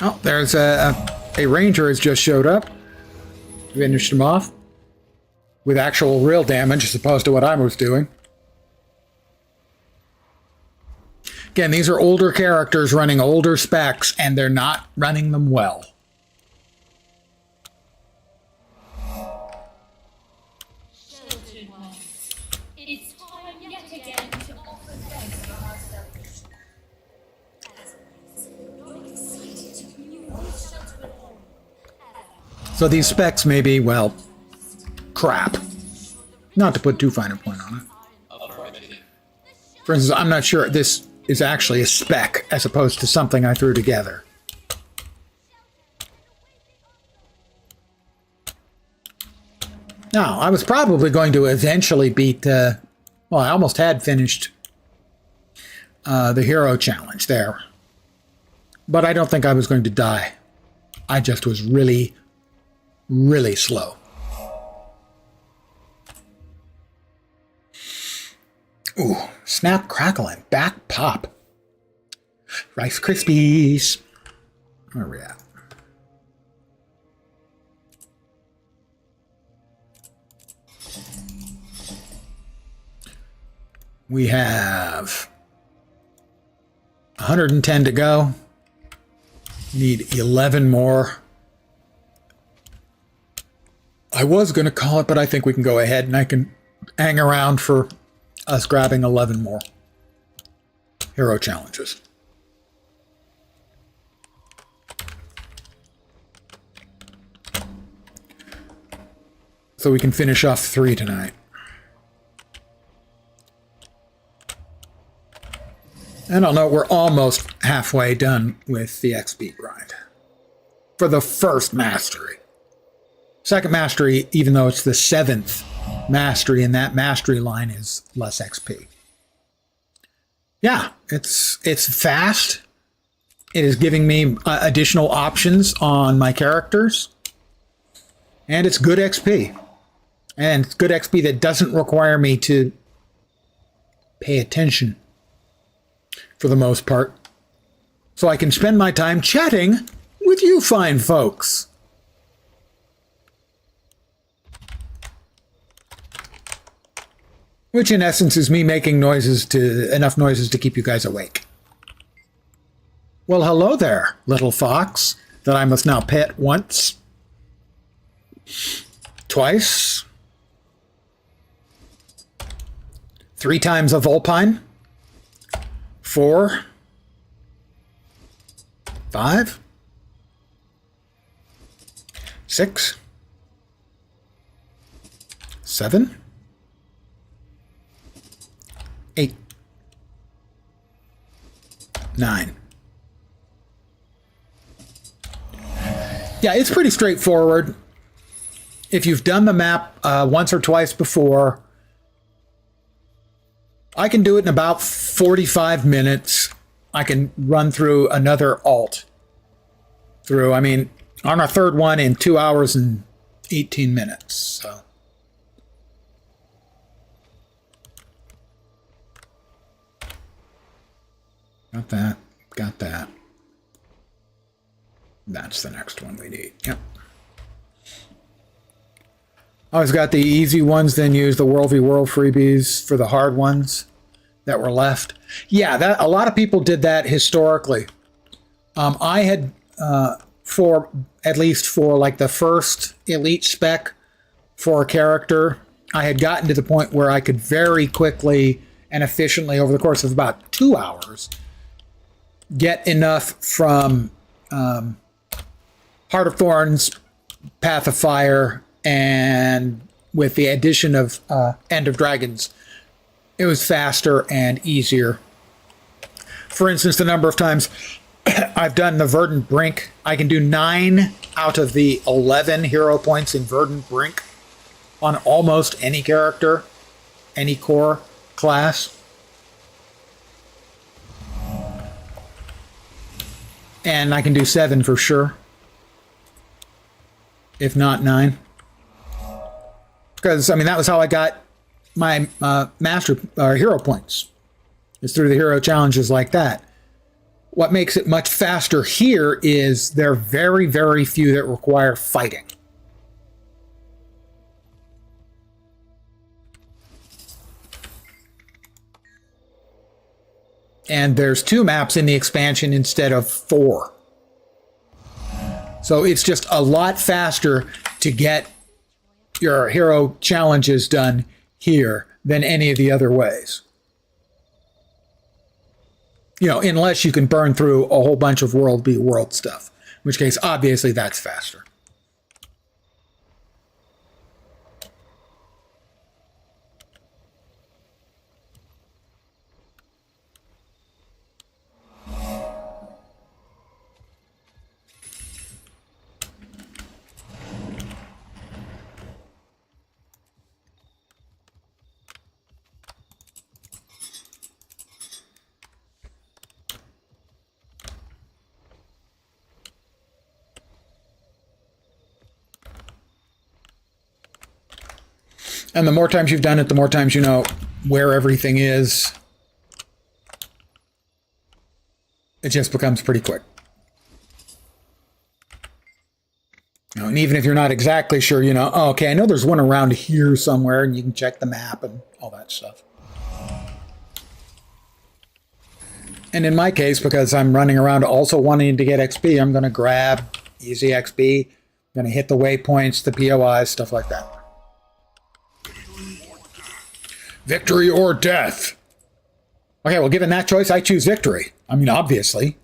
Oh, there's a Ranger has just showed up. Finished him off. With actual real damage as opposed to what I was doing. Again, these are older characters running older specs, and they're not running them well. Sheltered ones, it's time yet again to offer thanks for our salvation. As always, you're excited to renew your sheltered home. So these specs may be, well, crap. Not to put too fine a point on it. For instance, I'm not sure this is actually a spec as opposed to something I threw together. Now, I was probably going to eventually beat, well, I almost had finished the hero challenge there. But I don't think I was going to die. I just was really, really slow. Ooh, snap, crackle, and back pop. Rice Krispies. Where are we at? We have 110 to go. Need 11 more. I was going to call it, but I think we can go ahead and I can hang around for us grabbing 11 more hero challenges. So we can finish off 3 tonight. And I'll note we're almost halfway done with the XP grind. For the first mastery. Second mastery, even though it's the 7th mastery, and that mastery line is less XP. Yeah, it's fast. It is giving me additional options on my characters. And it's good XP. And it's good XP that doesn't require me to pay attention for the most part. So I can spend my time chatting with you fine folks. Which in essence is me making enough noises to keep you guys awake. Well, hello there, little fox. that I must now pet once, twice, 3 times a Vulpine, 4, 5, 6, 7, 8, 9. Yeah, it's pretty straightforward. If you've done the map once or twice before, I can do it in about 45 minutes. I can run through another alt through, I mean, on our third one in 2 hours and 18 minutes. So. Got that. Got that. That's the next one we need. Yep. Always got the easy ones, then use the World v. World freebies for the hard ones that were left. Yeah, that a lot of people did that historically. I had, for at least for like the first elite spec for a character, I had gotten to the point where I could very quickly and efficiently, over the course of about 2 hours, get enough from Heart of Thorns, Path of Fire, and with the addition of End of Dragons, it was faster and easier. For instance, the number of times I've done the Verdant Brink, I can do 9 out of the 11 hero points in Verdant Brink on almost any character, any core class. And I can do 7 for sure, if not 9. Because, I mean, that was how I got my master hero points, is through the hero challenges like that. What makes it much faster here is there are very, very few that require fighting. And there's 2 maps in the expansion instead of 4. So it's just a lot faster to get your hero challenges done here than any of the other ways. You know, unless you can burn through a whole bunch of World v. World stuff, in which case, obviously, that's faster. And the more times you've done it, the more times you know where everything is. It just becomes pretty quick. You know, and even if you're not exactly sure, you know, oh, okay, I know there's one around here somewhere, and you can check the map and all that stuff. And in my case, because I'm running around also wanting to get XP, I'm going to grab easy XP, I'm going to hit the waypoints, the POIs, stuff like that. Victory or death. Okay, well, given that choice, I choose victory. I mean, obviously.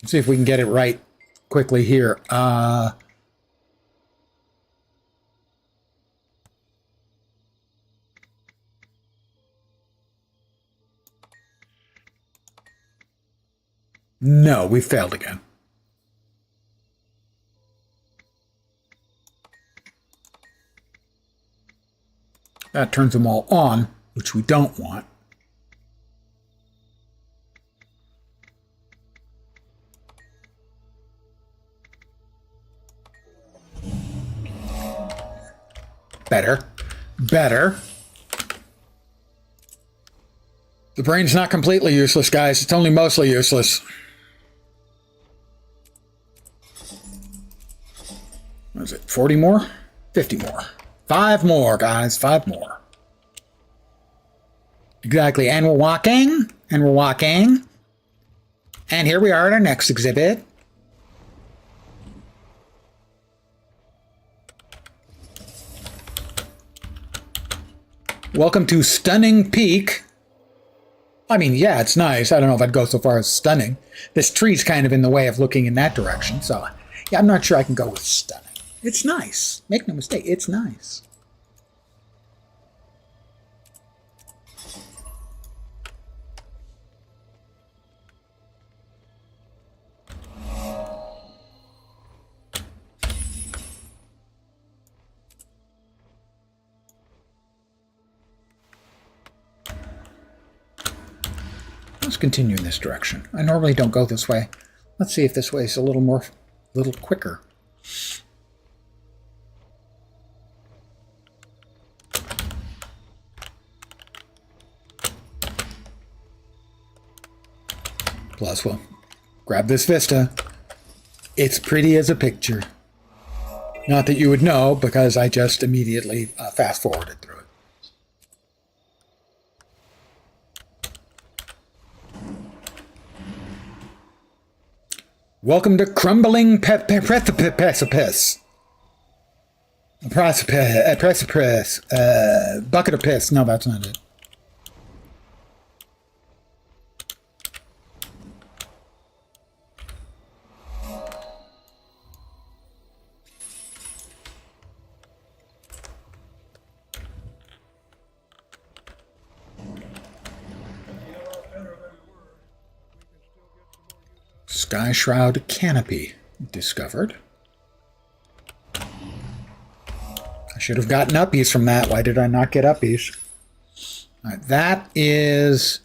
Let's see if we can get it right quickly here. No, we failed again. That turns them all on, which we don't want. Better. Better. The brain's not completely useless, guys. It's only mostly useless. What is it? 40 more? 50 more. 5 more, guys. 5 more. Exactly. And we're walking. And we're walking. And here we are at our next exhibit. Welcome to Stunning Peak. I mean, yeah, it's nice. I don't know if I'd go so far as stunning. This tree's kind of in the way of looking in that direction, so yeah, I'm not sure I can go with stunning. It's nice. Make no mistake, it's nice. Let's continue in this direction. I normally don't go this way. Let's see if this way is a little quicker. Plus, we'll grab this vista. It's pretty as a picture. Not that you would know, because I just immediately fast-forwarded through it. Welcome to Crumbling Precipice. Precipice. Bucket of piss. No, that's not it. Sky Shroud Canopy discovered. I should have gotten uppies from that. Why did I not get uppies? All right, that is...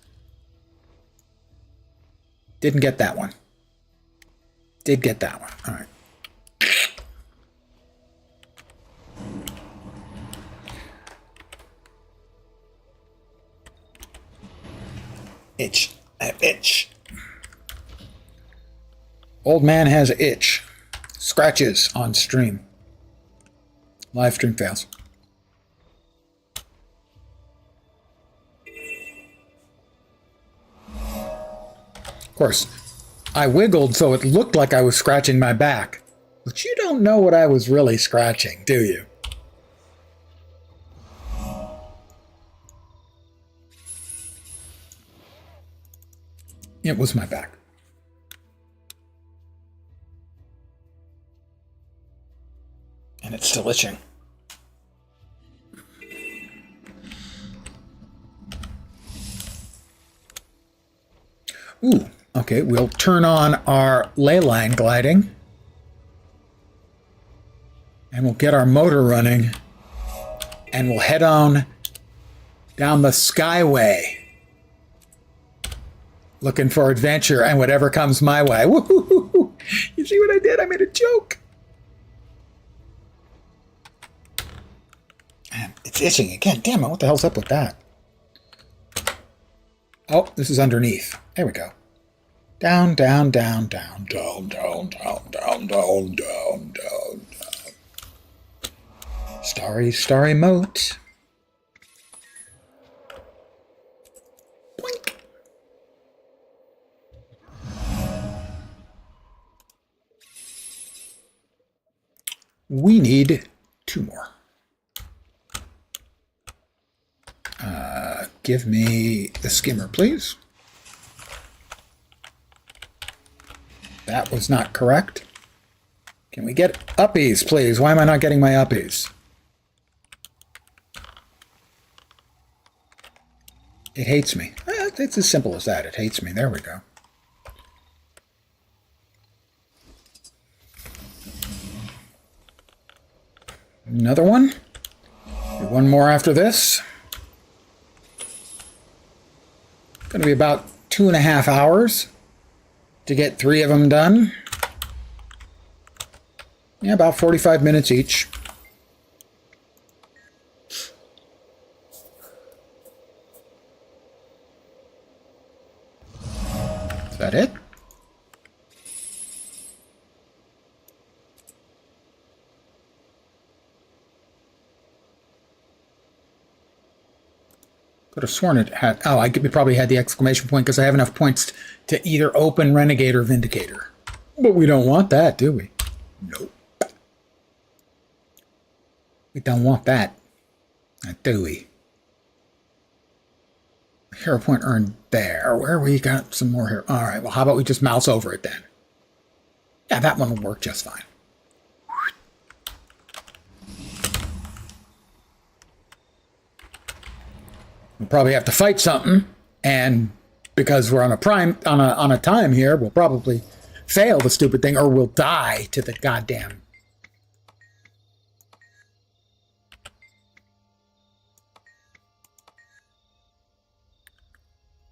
Didn't get that one. Did get that one. All right. Itch. Itch. Old man has itch. Scratches on stream. Live stream fails. Of course, I wiggled so it looked like I was scratching my back. But you don't know what I was really scratching, do you? It was my back. And it's still itching. Ooh, okay, we'll turn on our ley line gliding. And we'll get our motor running. And we'll head on down the Skyway. Looking for adventure and whatever comes my way. Woo-hoo-hoo-hoo. You see what I did? I made a joke. Man, it's itching again. Damn it, what the hell's up with that? Oh, this is underneath. There we go. Down, down, down, down, down, down, down, down, down, down, down, down. Starry, starry moat. Boink. We need 2 more. Give me the skimmer, please. That was not correct. Can we get uppies, please? Why am I not getting my uppies? It hates me. It's as simple as that. It hates me. There we go. Another one. Do one more after this. Going to be about 2.5 hours to get 3 of them done. Yeah, about 45 minutes each. Is that it? Could have sworn it had. Oh, it probably had the exclamation point because I have enough points to either open Renegade or Vindicator. But we don't want that, do we? Nope. We don't want that. Do we? Hero point earned there. Where we got some more here. All right, well, how about we just mouse over it then? Yeah, that one will work just fine. We'll probably have to fight something, and because we're on a time here, we'll probably fail the stupid thing, or we'll die to the goddamn.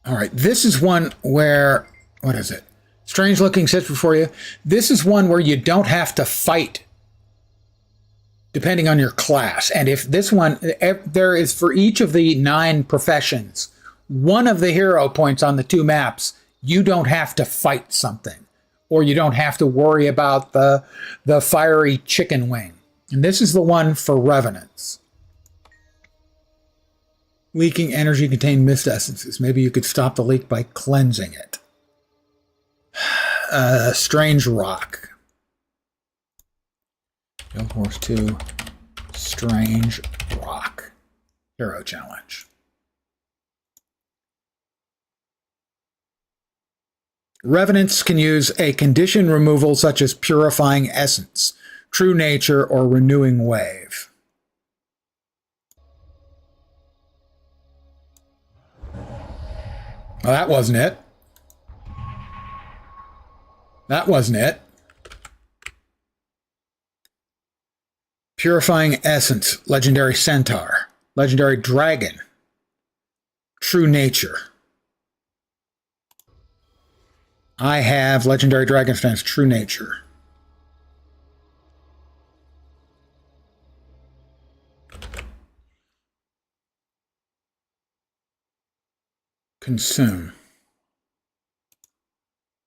All right, this is one where, what is it? Strange looking sits before you. This is one where you don't have to fight depending on your class. And if this one, there is for each of the 9 professions, one of the hero points on the 2 maps, you don't have to fight something, or you don't have to worry about the fiery chicken wing. And this is the one for Revenants. Leaking energy contained mist essences. Maybe you could stop the leak by cleansing it. Strange rock. Guild Wars 2. Strange rock. Hero challenge. Revenants can use a condition removal such as purifying essence, true nature, or renewing wave. Well, that wasn't it. That wasn't it. Purifying Essence, Legendary Centaur, Legendary Dragon, True Nature. I have Legendary Dragon Stance, True Nature. Consume.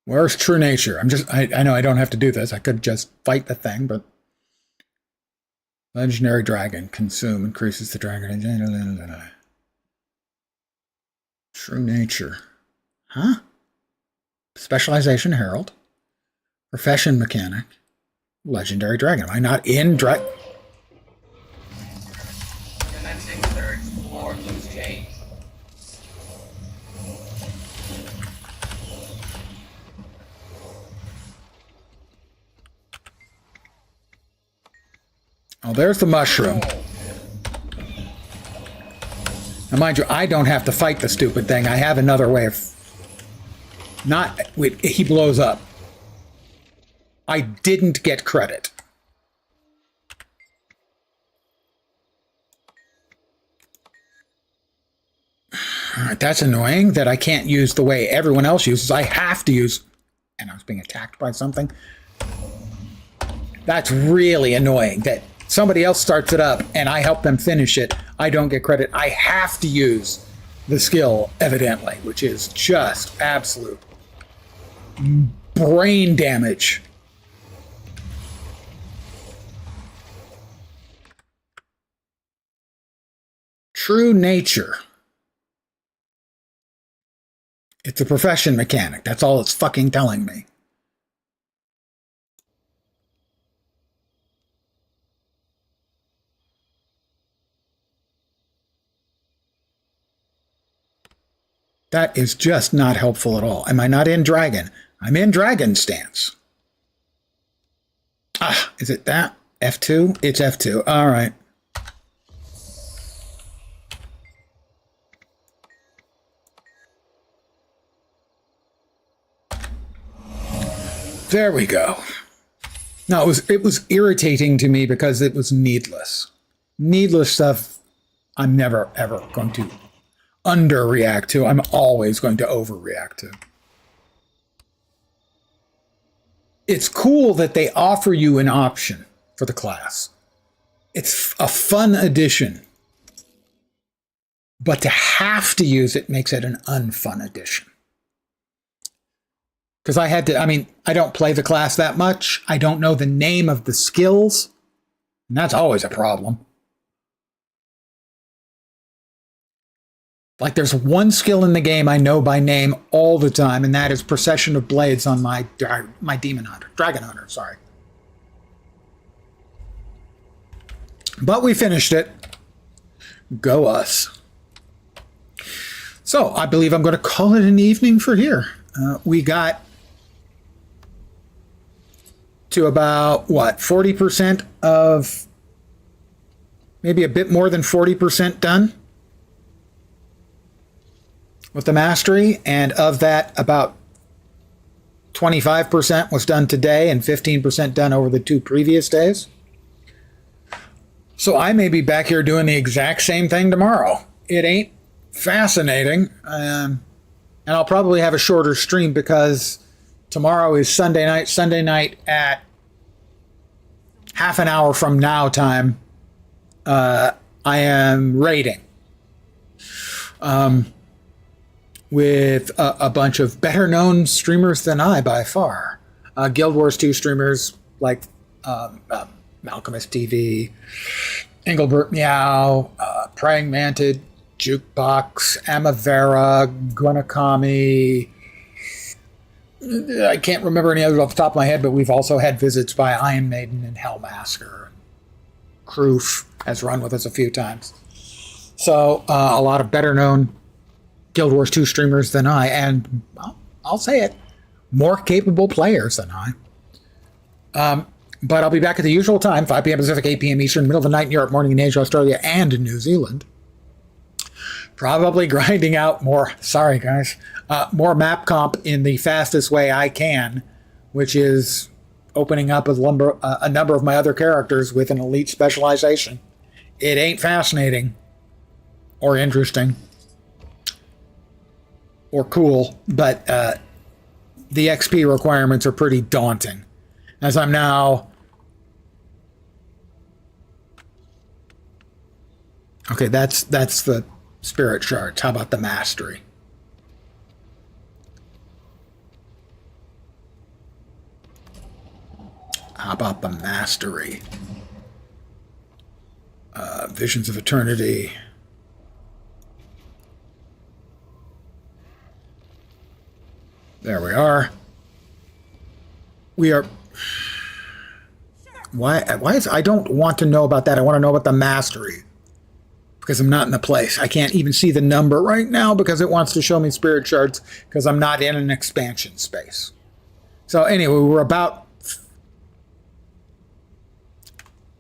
Where's True Nature? I know I don't have to do this. I could just fight the thing, but Legendary Dragon. Consume. Increases the dragon. True Nature. Huh? Specialization Herald. Profession Mechanic. Legendary Dragon. Am I not in Dragon? Commencing third floor loose change. Oh, there's the mushroom. Now, mind you, I don't have to fight the stupid thing. I have another way of... Not... Wait, he blows up. I didn't get credit. All right, that's annoying that I can't use the way everyone else uses. I have to use... And I was being attacked by something. That's really annoying that somebody else starts it up and I help them finish it. I don't get credit. I have to use the skill, evidently, which is just absolute brain damage. True Nature. It's a profession mechanic. That's all it's fucking telling me. That is just not helpful at all. Am I not in Dragon? I'm in Dragon Stance. Ah, is it that? F2? It's F2. All right. There we go. No, it was irritating to me because it was needless. Needless stuff I'm never, ever going to underreact to. I'm always going to overreact to. It's cool that they offer you an option for the class. It's a fun addition. But to have to use it makes it an unfun addition. Because I don't play the class that much. I don't know the name of the skills. And that's always a problem. Like there's one skill in the game I know by name all the time, and that is Procession of Blades on my Dragon Hunter, sorry. But we finished it. Go us. So I believe I'm going to call it an evening for here. We got to about, what, 40% of, maybe a bit more than 40% done with the mastery, and of that, about 25% was done today and 15% done over the 2 previous days. So I may be back here doing the exact same thing tomorrow. It ain't fascinating, and I'll probably have a shorter stream because tomorrow is Sunday night. Sunday night at half an hour from now time, I am raiding. With a bunch of better known streamers than I by far. Guild Wars 2 streamers like Malcolmist TV, Engelbert Meow, Praying Mantid, Jukebox, Amavera, Gwenakami. I can't remember any others off the top of my head, but we've also had visits by Iron Maiden and Hellmasker. Kroof has run with us a few times. So a lot of better known Guild Wars 2 streamers than I, and I'll say it, more capable players than I. But I'll be back at the usual time, 5 p.m. Pacific, 8 p.m. Eastern, middle of the night in Europe, morning in Asia, Australia, and in New Zealand. Probably grinding out more, sorry guys, more map comp in the fastest way I can, which is opening up a number of my other characters with an elite specialization. It ain't fascinating or interesting or cool, but the XP requirements are pretty daunting. As I'm now... Okay, that's the spirit shards. How about the mastery? How about the mastery? Visions of Eternity. There we are. We are... Why is... I don't want to know about that. I want to know about the mastery. Because I'm not in the place. I can't even see the number right now because it wants to show me spirit shards because I'm not in an expansion space. So anyway, we're about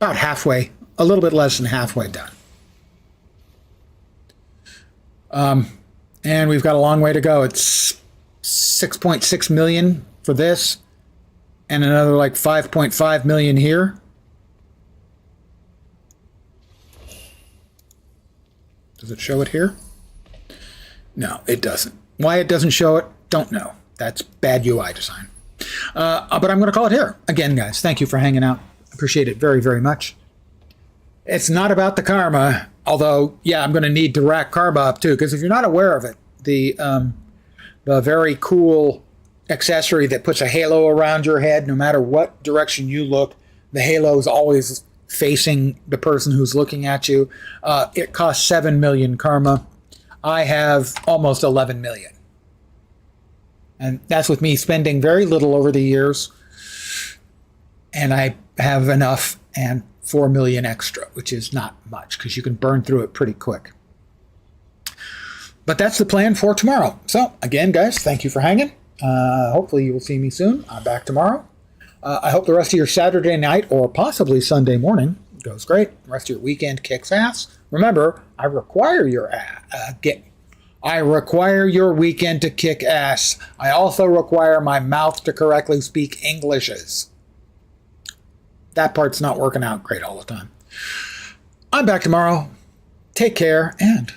halfway, a little bit less than halfway done. And we've got a long way to go. It's 6.6 million for this and another like 5.5 million here. Does it show it here? No, it doesn't. Why it doesn't show it, don't know. That's bad UI design. But I'm going to call it here. Again, guys, thank you for hanging out. Appreciate it very, very much. It's not about the karma, although, yeah, I'm going to need to rack karma up too, because if you're not aware of it, the very cool accessory that puts a halo around your head, no matter what direction you look, the halo is always facing the person who's looking at you. It costs 7 million karma. I have almost 11 million. And that's with me spending very little over the years. And I have enough and 4 million extra, which is not much because you can burn through it pretty quick. But that's the plan for tomorrow. So again, guys, thank you for hanging. Hopefully you will see me soon. I'm back tomorrow. I hope the rest of your Saturday night or possibly Sunday morning goes great. The rest of your weekend kicks ass. Remember, I require your weekend to kick ass. I also require my mouth to correctly speak Englishes. That part's not working out great all the time. I'm back tomorrow. Take care and